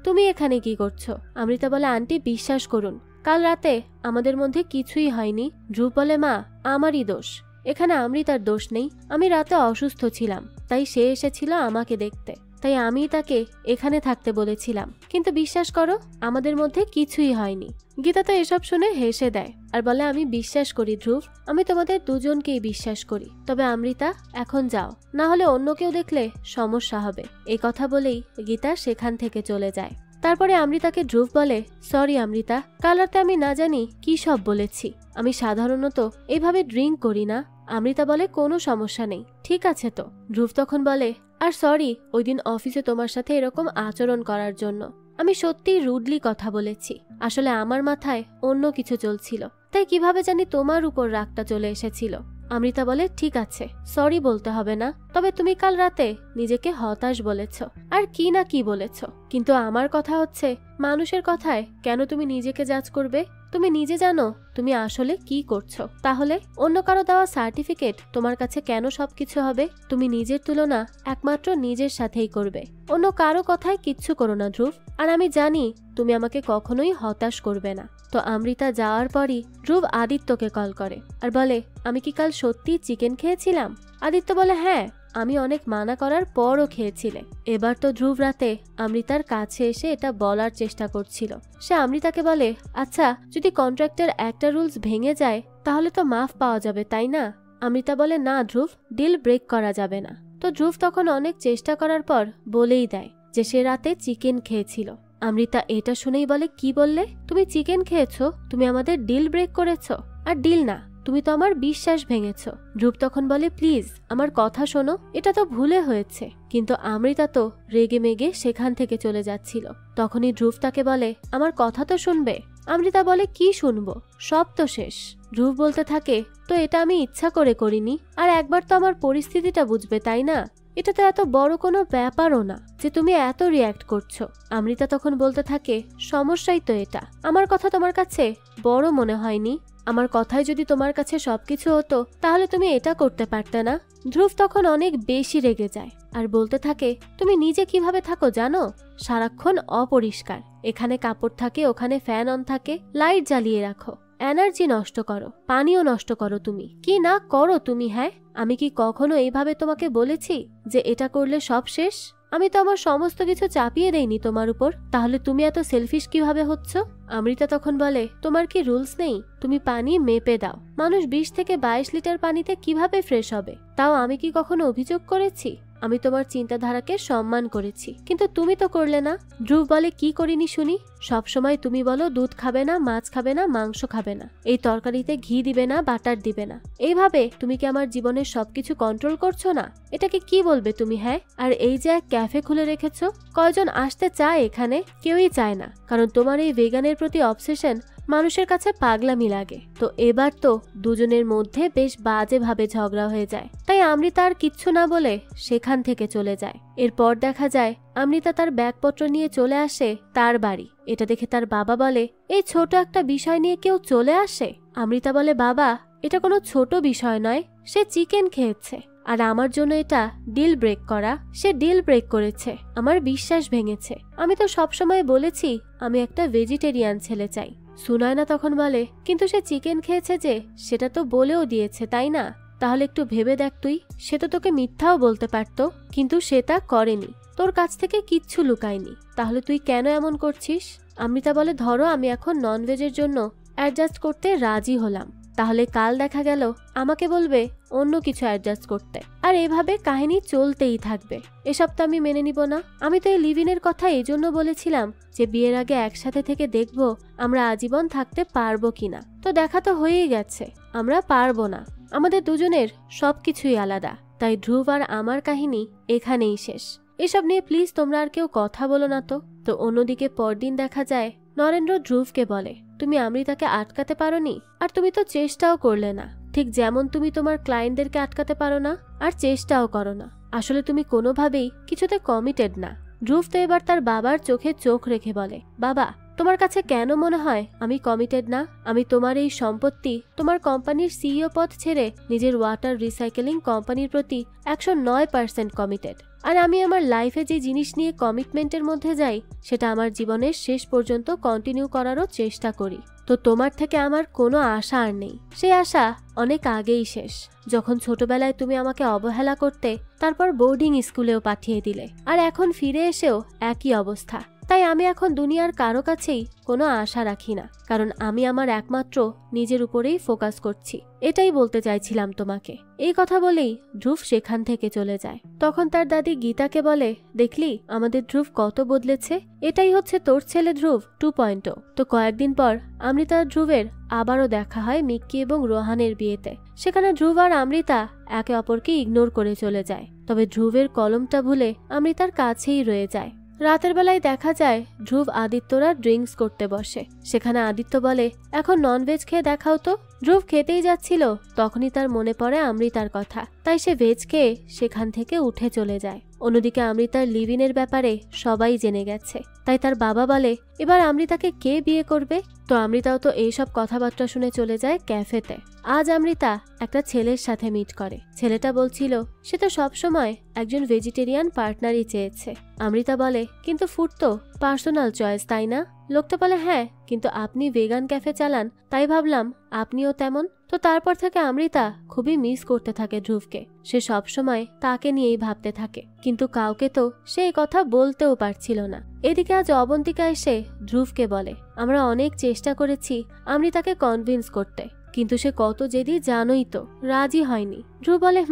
তুমি এখানে কি করছো? অমৃতা বলে আন্টি বিশ্বাস করুন, কাল রাতে আমাদের মধ্যে কিছুই হয়নি। ধ্রুব বলে মা আমারই দোষ, এখানে অমৃতার দোষ নেই, আমি রাতে অসুস্থ ছিলাম, তাই সে এসেছিল আমাকে দেখতে, তাই আমি তাকে এখানে থাকতে বলেছিলাম, কিন্তু বিশ্বাস করো আমাদের মধ্যে কিছুই হয়নি। গীতা তো এসব শুনে হেসে দেয় আর বলে আমি বিশ্বাস করি ধ্রুব, আমি তোমাদের দুজনকেই বিশ্বাস করি, তবে অমৃতা এখন যাও, না হলে অন্য কেউ দেখলে সমস্যা হবে। এই কথা বলেই গীতা সেখান থেকে চলে যায়। তারপরে অমৃতাকে ধ্রুব বলে সরি অমৃতা, কাল রাতে আমি না জানি কি সব বলেছি, আমি সাধারণত এইভাবে ড্রিঙ্ক করি না। অমৃতা বলে কোনো সমস্যা নেই, ঠিক আছে তো। ধ্রুব তখন বলে আর সরি ওই দিন অফিসে তোমার সাথে এরকম আচরণ করার জন্য, আমি সত্যিই রুডলি কথা বলেছি, আসলে আমার মাথায় অন্য কিছু চলছিল, তাই কিভাবে জানি তোমার উপর রাগটা চলে এসেছিল। অমৃতা বলে ঠিক আছে, সরি বলতে হবে না, তবে তুমি কাল রাতে নিজেকে হতাশ বলেছ, আর কি না কি বলেছ, কিন্তু আমার কথা হচ্ছে মানুষের কথায় কেন তুমি নিজেকে জাজ করবে? তুমি নিজে জানো তুমি আসলে কি করছো। তাহলে অন্য কারো দেওয়া সার্টিফিকেট তোমার কাছে কেন সবকিছু হবে? তুমি নিজের তুলনা একমাত্র নিজের সাথেই করবে, অন্য কারো কথায় কিচ্ছু করো না ধ্রুব। আর আমি জানি তুমি আমাকে কখনোই হতাশ করবে না। তো অমৃতা যাওয়ার পরই ধ্রুব আদিত্যকে কল করে আর বলে, আমি কি কাল সত্যি চিকেন খেয়েছিলাম? আদিত্য বলে, হ্যাঁ, আমি অনেক মানা করার পরও খেয়েছিলে। এবার তো ধ্রুব রাতে অমৃতার কাছে এসে এটা বলার চেষ্টা করছিল। সে অমৃতাকে বলে, আচ্ছা যদি কন্ট্রাক্টের একটা রুলস ভেঙে যায় তাহলে তো মাফ পাওয়া যাবে, তাই না? অমৃতা বলে, না ধ্রুব, ডিল ব্রেক করা যাবে না। তো ধ্রুব তখন অনেক চেষ্টা করার পর বলেই দেয় যে সে রাতে চিকেন খেয়েছিল। অমৃতা এটা শুনেই বলে, কি বললে? তুমি চিকেন খেয়েছো? তুমি আমাদের ডিল ব্রেক করেছো? আর ডিল না, তুমি তো আমার বিশ্বাস ভেঙেছো। ধ্রুব তখন বলে, প্লিজ আমার কথা শোনো, এটা তো ভুলে হয়েছে। কিন্তু অমৃতা তো রেগে মেগে সেখান থেকে চলে যাচ্ছিল। তখনই ধ্রুব তাকে বলে, আমার কথা তো শুনবে। অমৃতা বলে, কি শুনবো, সব তো শেষ। ধ্রুব বলতে থাকে, তো এটা আমি ইচ্ছা করে করিনি, আর একবার তো আমার পরিস্থিতিটা বুঝবে, তাই না? এটা তো এত বড় কোনো ব্যাপারও না যে তুমি এত রিয়্যাক্ট করছো। অমৃতা তখন বলতে থাকে, সমস্যাই তো এটা, আমার কথা তোমার কাছে বড় মনে হয়নি? আমার কথায় যদি তোমার কাছে সবকিছু হতো তাহলে তুমি এটা করতে পারতে না? ধ্রুব তখন অনেক বেশি রেগে যায় আর বলতে থাকে, তুমি নিজে কিভাবে থাকো জানো? সারাক্ষণ অপরিষ্কার, এখানে কাপড় থাকে, ওখানে ফ্যান অন থাকে, লাইট জ্বালিয়ে রাখো, এনার্জি নষ্ট করো, পানিও নষ্ট করো, তুমি কি না করো তুমি? হ্যাঁ, আমি কি কখনো এইভাবে তোমাকে বলেছি যে এটা করলে সব শেষ? আমি তো আমার সমস্ত কিছু চাপিয়ে দেইনি তোমার উপর, তাহলে তুমি এত সেলফিশ কিভাবে হচ্ছ? অমৃতা তখন বলে, তোমার কি রুলস নেই? তুমি পানি মেপে দাও, মানুষ 20 থেকে 22 লিটার পানিতে কিভাবে ফ্রেশ হবে? তাও আমি কি কখনো অভিযোগ করেছি? আমি তোমার চিন্তাধারাকে সম্মান করেছি, কিন্তু তুমি তো করলে না। ধ্রুব বলে, কি করিনি শুনি? সবসময় তুমি বলো দুধ খাবে না, মাছ খাবে না, মাংস খাবে না, এই তরকারিতে ঘি দিবে না, বাটার দিবে না। এইভাবে তুমি কি আমার জীবনের সবকিছু কন্ট্রোল করছো না? এটাকে কি বলবে তুমি? হ্যাঁ, আর এই যে এক ক্যাফে খুলে রেখেছো, কয়জন আসতে চায় এখানে? কেউই চায় না, কারণ তোমার এই ভেগানের প্রতি অবসেশন মানুষের কাছে পাগলামি লাগে। তো এবার তো দুজনের মধ্যে বেশ বাজে ভাবে ঝগড়া হয়ে যায়। তাই অমৃতা আর কিচ্ছু না বলে সেখান থেকে চলে যায়। এরপর দেখা যায় অমৃতা তার ব্যাগপত্র নিয়ে চলে আসে তার বাড়ি। এটা দেখে তার বাবা বলে, এই ছোট একটা বিষয় নিয়ে কেউ চলে আসে? অমৃতা বলে, বাবা এটা কোনো ছোট বিষয় নয়, সে চিকেন খেয়েছে আর আমার জন্য এটা ডিল ব্রেক করা। সে ডিল ব্রেক করেছে, আমার বিশ্বাস ভেঙেছে। আমি তো সবসময় বলেছি আমি একটা ভেজিটেরিয়ান ছেলে চাই। সুনয়না তখন বলে, কিন্তু সে চিকেন খেয়েছে যে, সেটা তো বলেও দিয়েছে, তাই না? তাহলে একটু ভেবে দেখ তুই, সে তো তোকে মিথ্যাও বলতে পারতো, কিন্তু সে তা করেনি, তোর কাছ থেকে কিচ্ছু লুকায়নি। তাহলে তুই কেন এমন করছিস? অমৃতা বলে, ধরো আমি এখন ননভেজের জন্য অ্যাডজাস্ট করতে রাজি হলাম, তাহলে কাল দেখা গেল আমাকে বলবে অন্য কিছু অ্যাডজাস্ট করতে, আর এভাবে কাহিনী চলতেই থাকবে। এসব তো আমি মেনে নিব না। আমি তো এই লিভিনের কথা এই জন্য বলেছিলাম যে বিয়ের আগে একসাথে থেকে দেখব আমরা আজীবন থাকতে পারবো কিনা। তো দেখা তো হয়েই গেছে, আমরা পারবো না, আমাদের দুজনের সবকিছুই আলাদা। তাই ধ্রুব আর আমার কাহিনী এখানেই শেষ। এসব নিয়ে প্লিজ তোমরা আর কেউ কথা বলো না তো। তো অন্যদিকে পরদিন দেখা যায় নরেন্দ্র ধ্রুবকে বলে, তুমি অমৃতাকে আটকাতে পারোনি, আর তুমি তো চেষ্টাও করলে না, ঠিক যেমন তুমি তোমার ক্লায়েন্টদেরকে আটকাতে পারো না আর চেষ্টাও করো না। আসলে তুমি কোনোভাবেই কিছুতে কমিটেড না। ধ্রুব তো এবার তার বাবার চোখে চোখ রেখে বলে, বাবা তোমার কাছে কেন মনে হয় আমি কমিটেড না? আমি তোমার এই সম্পত্তি, তোমার কোম্পানির সিইও পদ ছেড়ে নিজের ওয়াটার রিসাইকেলিং কোম্পানির প্রতি 109% কমিটেড। আর আমি আমার লাইফে যে জিনিস নিয়ে কমিটমেন্টের মধ্যে যাই সেটা আমার জীবনের শেষ পর্যন্ত কন্টিনিউ করারও চেষ্টা করি। তো তোমার থেকে আমার কোনো আশা আর নেই, সেই আশা অনেক আগেই শেষ। যখন ছোটবেলায় তুমি আমাকে অবহেলা করতে, তারপর বোর্ডিং স্কুলেও পাঠিয়ে দিলে, আর এখন ফিরে এসেও একই অবস্থা। তাই আমি এখন দুনিয়ার কারো কাছেই কোনো আশা রাখি না, কারণ আমি আমার একমাত্র নিজের উপরেই ফোকাস করছি। এটাই বলতে চাইছিলাম তোমাকে। এই কথা বলেই ধ্রুব সেখান থেকে চলে যায়। তখন তার দাদি গীতাকে বলে, দেখলি আমাদের ধ্রুব কত বদলেছে, এটাই হচ্ছে তোর ছেলে ধ্রুব 2.0। তো কয়েকদিন পর অমৃতা ধ্রুবের আবারও দেখা হয় মিক্কি এবং রোহানের বিয়েতে। সেখানে ধ্রুব আর অমৃতা একে অপরকে ইগনোর করে চলে যায়, তবে ধ্রুবের কলমটা ভুলে অমৃতার কাছেই রয়ে যায়। রাতের বেলায় দেখা যায় ধ্রুব আদিত্যরা ড্রিঙ্কস করতে বসে। সেখানে আদিত্য বলে, এখন ননভেজ খেয়ে দেখাও তো। ধ্রুব খেতেই যাচ্ছিল, তখনই তার মনে পড়ে অমৃতার কথা, তাই সে ভেজ খেয়ে সেখান থেকে উঠে চলে যায়। অন্যদিকে অমৃতার লিভ ইনের ব্যাপারে সবাই জেনে গেছে, তাই তার বাবা বলে, এবার অমৃতাকে কে বিয়ে করবে? তো অমৃতাও তো এইসব কথাবার্তা শুনে চলে যায় ক্যাফেতে। আজ অমৃতা একটা ছেলের সাথে মিট করে। ছেলেটা বলছিল সে তো সবসময় একজন ভেজিটেরিয়ান পার্টনারই চেয়েছে। অমৃতা বলে, কিন্তু ফুড তো পার্সোনাল চয়েস, তাই না? লোকটা বলে, হ্যাঁ, কিন্তু আপনি ভেগান ক্যাফে চালান, তাই ভাবলাম আপনিও তেমন। তো তারপর থেকে অমৃতা খুবই মিস করতে থাকে ধ্রুবকে। সে সবসময় তাকে নিয়েই ভাবতে থাকে, কিন্তু কাউকে তো সে এই কথা বলতেও পারছিল না। এদিকে আজ অবন্তিকা এসে ধ্রুবকে বলে, আমরা অনেক চেষ্টা করেছি অমৃতাকে কনভিন্স করতে, কিন্তু সে কত জেদি জানোই তো, রাজি হয়নি। ধ্রুব বলে,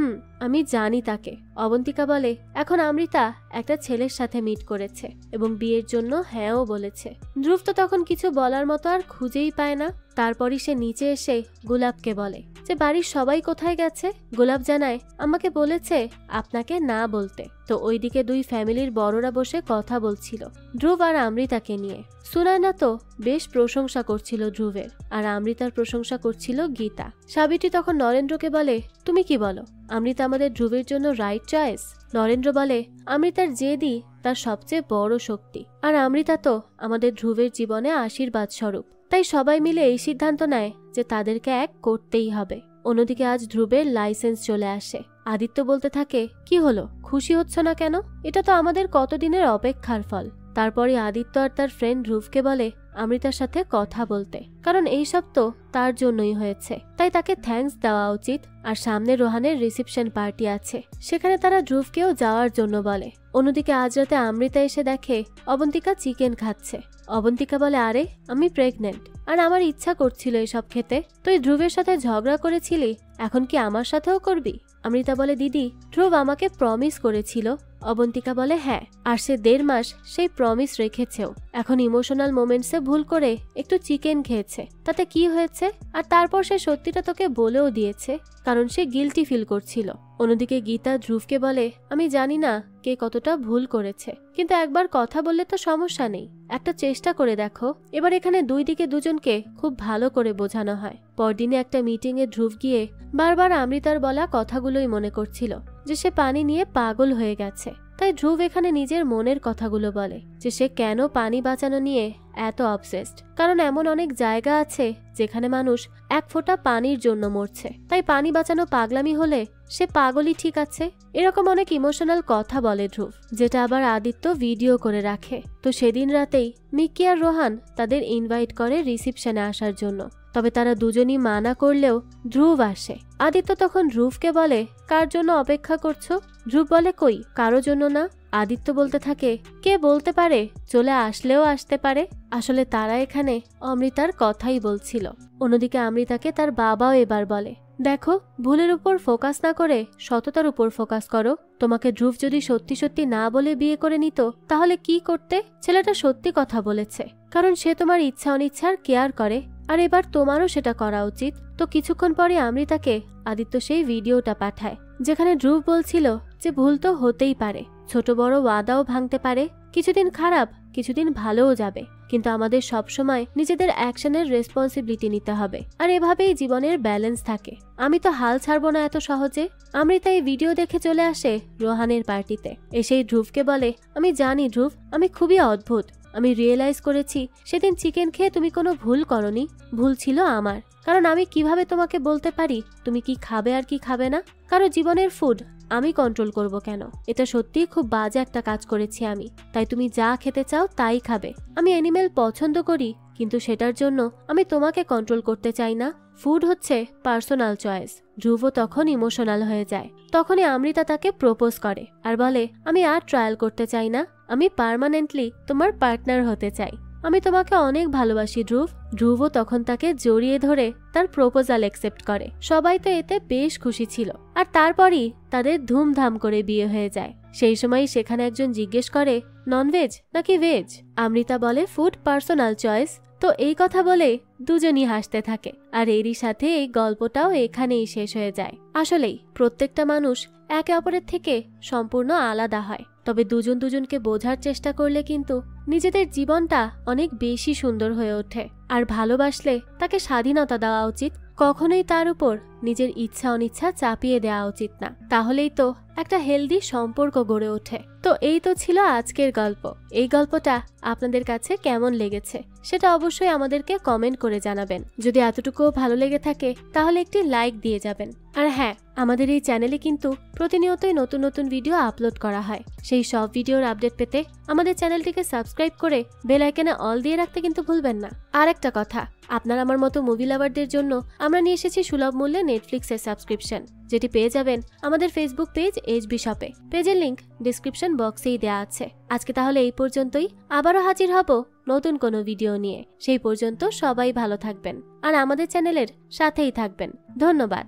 আমি জানি তাকে। অবন্তিকা বলে, এখন অমৃতা একটা ছেলের সাথে মিট করেছে এবং বিয়ের জন্য হ্যাঁও বলেছে। ধ্রুব তো তখন কিছু বলার মতো আর খুঁজেই পায় না। তারপরই সে নিচে এসে গোলাপকে বলে যে বাড়ির সবাই কোথায় গেছে। গোলাপ জানায়, আমাকে বলেছে আপনাকে না বলতে। তো ওইদিকে দুই ফ্যামিলির বড়রা বসে কথা বলছিল ধ্রুব আর অমৃতাকে নিয়ে। সুনায়না তো বেশ প্রশংসা করছিল ধ্রুবের, আর অমৃতার প্রশংসা করছিল গীতা। সাবিত্রী তখন নরেন্দ্রকে বলে, তুমি কি বলো, অমৃতা আমাদের ধ্রুবের জন্য রাইট চয়েস? নরেন্দ্র বলে, অমৃতার জেদি তার সবচেয়ে বড় শক্তি, আর অমৃতা তো আমাদের ধ্রুবের জীবনে আশীর্বাদ স্বরূপ। তাই সবাই মিলে এই সিদ্ধান্ত নেয় যে তাদেরকে এক করতেই হবে। অন্যদিকে আজ ধ্রুবের লাইসেন্স চলে আসে। আদিত্য বলতে থাকে, কি হলো, খুশি হচ্ছ না কেন? এটা তো আমাদের কতদিনের অপেক্ষার ফল। তারপরে আদিত্য আর তার ফ্রেন্ড ধ্রুবকে বলে অমৃতার সাথে কথা বলতে, কারণ এইসব তো তার জন্যই হয়েছে, তাই তাকে থ্যাঙ্কস দেওয়া উচিত। আর সামনে রোহানের রিসেপশন পার্টি আছে, সেখানে তারা ধ্রুবকেও যাওয়ার জন্য বলে। অন্যদিকে আজ রাতে অমৃতা এসে দেখে অবন্তিকা চিকেন খাচ্ছে। অবন্তিকা বলে, আরে আমি প্রেগনেন্ট আর আমার ইচ্ছা করছিল এসব খেতে। তুই ধ্রুবের সাথে ঝগড়া করেছিলি, এখন কি আমার সাথেও করবি? অমৃতা বলে, দিদি ধ্রুব আমাকে প্রমিস করেছিল। অবন্তিকা বলে, হ্যাঁ, আর সে 1.5 মাস সেই প্রমিস রেখেছেও। এখন ইমোশনাল মোমেন্টসে ভুল করে একটু চিকেন খেয়েছে, তাতে কি হয়েছে? আর তারপর সে সত্যিটা তোকে বলেও দিয়েছে, কারণ সে গিলটি ফিল করছিল। অন্যদিকে গীতা ধ্রুবকে বলে, আমি জানি না কে কতটা ভুল করেছে, কিন্তু একবার কথা বললে তো সমস্যা নেই, একটা চেষ্টা করে দেখো। এবার এখানে দুই দিকে দুজনকে খুব ভালো করে বোঝানো হয়। পরদিনে একটা মিটিংয়ে ধ্রুব গিয়ে বারবার অমৃতার বলা কথাগুলোই মনে করছিল, যে সে পানি নিয়ে পাগল হয়ে গেছে। তাই ধ্রুব এখানে নিজের মনের কথাগুলো বলে, যে সে কেন পানি বাঁচানো নিয়ে এত অবসেসড। কারণ এমন অনেক জায়গা আছে যেখানে মানুষ এক ফোঁটা পানির জন্য মরছে, তাই পানি বাঁচানো পাগলামি হলে সে পাগলই ঠিক আছে। এরকম অনেক ইমোশনাল কথা বলে ধ্রুব, যেটা আবার আদিত্য ভিডিও করে রাখে। তো সেদিন রাতেই মিকি আর রোহান তাদের ইনভাইট করে রিসেপশনে আসার জন্য, তবে তারা দুজনই মানা করলেও ধ্রুব আসে। আদিত্য তখন ধ্রুবকে বলে, কার জন্য অপেক্ষা করছো? ধ্রুব বলে, কই কারো জন্য না। আদিত্য বলতে থাকে, কে বলতে পারে, চলে আসলেও আসতে পারে। আসলে তারা এখানে অমৃতার কথাই বলছিল। অন্যদিকে অমৃতাকে তার বাবাও এবার বলে, দেখো, ভুলের উপর ফোকাস না করে সততার উপর ফোকাস করো। তোমাকে ধ্রুব যদি সত্যি সত্যি না বলে বিয়ে করে নিত, তাহলে কি করতে? ছেলেটা সত্যি কথা বলেছে, কারণ সে তোমার ইচ্ছা অনিচ্ছার কেয়ার করে, আর এবার তোমারও সেটা করা উচিত। তো কিছুক্ষণ পরে অমৃতাকে আদিত্য সেই ভিডিওটা পাঠায়, যেখানে ধ্রুব বলছিল যে ভুল তো হতেই পারে, ছোট বড় ওয়াদাও ভাঙতে পারে, কিছুদিন খারাপ কিছুদিন ভালোও যাবে, কিন্তু আমাদের সবসময় নিজেদের অ্যাকশনের রেসপন্সিবিলিটি নিতে হবে, আর এভাবেই জীবনের ব্যালেন্স থাকে। আমি তো হাল ছাড়বো না এত সহজে। অমৃতা এই ভিডিও দেখে চলে আসে রোহানের পার্টিতে। এসেই ধ্রুবকে বলে, আমি জানি ধ্রুব, আমি খুবই অদ্ভুত। আমি রিয়েলাইজ করেছি সেদিন চিকেন খেয়ে তুমি কোনো ভুল করনি, ভুল ছিল আমার। কারণ আমি কিভাবে তোমাকে বলতে পারি তুমি কি খাবে আর কি খাবে না? কারো জীবনের ফুড আমি কন্ট্রোল করব কেন? এটা সত্যিই খুব বাজে একটা কাজ করেছি আমি। তাই তুমি যা খেতে চাও তাই খাবে। আমি অ্যানিমেল পছন্দ করি, কিন্তু সেটার জন্য আমি তোমাকে কন্ট্রোল করতে চাই না। ফুড হচ্ছে পার্সোনাল চয়েস। ধ্রুব তখন ইমোশনাল হয়ে যায়। তখনই অমৃতা তাকে প্রপোজ করে আর বলে, আমি আর ট্রায়াল করতে চাই না, আমি পার্মানেন্টলি তোমার পার্টনার হতে চাই। আমি তোমাকে অনেক ভালোবাসি ধ্রুব। ধ্রুবও তখন তাকে জড়িয়ে ধরে তার প্রপোজাল অ্যাকসেপ্ট করে। সবাই তো এতে বেশ খুশি ছিল। আর তারপরই তাদের ধুমধাম করে বিয়ে হয়ে যায়। সেই সময় সেখানে একজন জিজ্ঞেস করে, ননভেজ নাকি ভেজ? অমৃতা বলে, ফুড পার্সোনাল চয়েস। তো এই কথা বলে দুজনই হাসতে থাকে। আর এরই সাথে এই গল্পটাও এখানেই শেষ হয়ে যায়। আসলেই প্রত্যেকটা মানুষ একে অপরের থেকে সম্পূর্ণ আলাদা হয়, তবে দুজন দুজনকে বোঝার চেষ্টা করলে কিন্তু নিজেদের জীবনটা অনেক বেশি সুন্দর হয়ে ওঠে। আর ভালোবাসলে তাকে স্বাধীনতা দেওয়া উচিত, কখনোই তার উপর নিজের ইচ্ছা অনিচ্ছা চাপিয়ে দেওয়া উচিত না, তাহলেই তো একটা হেলদি সম্পর্ক গড়ে ওঠে। তো এই তো ছিল আজকের গল্প। এই গল্পটা আপনাদের কাছে কেমন লেগেছে সেটা অবশ্যই আমাদেরকে কমেন্ট করে জানাবেন। যদি এতটুকুও ভালো লেগে থাকে তাহলে একটি লাইক দিয়ে যাবেন। আর হ্যাঁ, আমাদের এই চ্যানেলে কিন্তু প্রতিনিয়তই নতুন নতুন ভিডিও আপলোড করা হয়। সেই সব ভিডিওর আপডেট পেতে আমাদের চ্যানেলটিকে সাবস্ক্রাইব করে বেল আইকনে অল দিয়ে রাখতে কিন্তু ভুলবেন না। আর একটা কথা, আপনার আমার মতো মুভি লাভারদের জন্য আমরা নিয়ে এসেছি সুলভ মূল্যে নেটফ্লিক্সের সাবস্ক্রিপশন, যেটি পেয়ে যাবেন আমাদের ফেসবুক পেজ এইচবি শপে। পেজের লিংক ডিসক্রিপশন বক্সেই দেওয়া আছে। আজকে তাহলে এই পর্যন্তই, আবারও হাজির হব নতুন কোনো ভিডিও নিয়ে। সেই পর্যন্ত সবাই ভালো থাকবেন আর আমাদের চ্যানেলের সাথেই থাকবেন। ধন্যবাদ।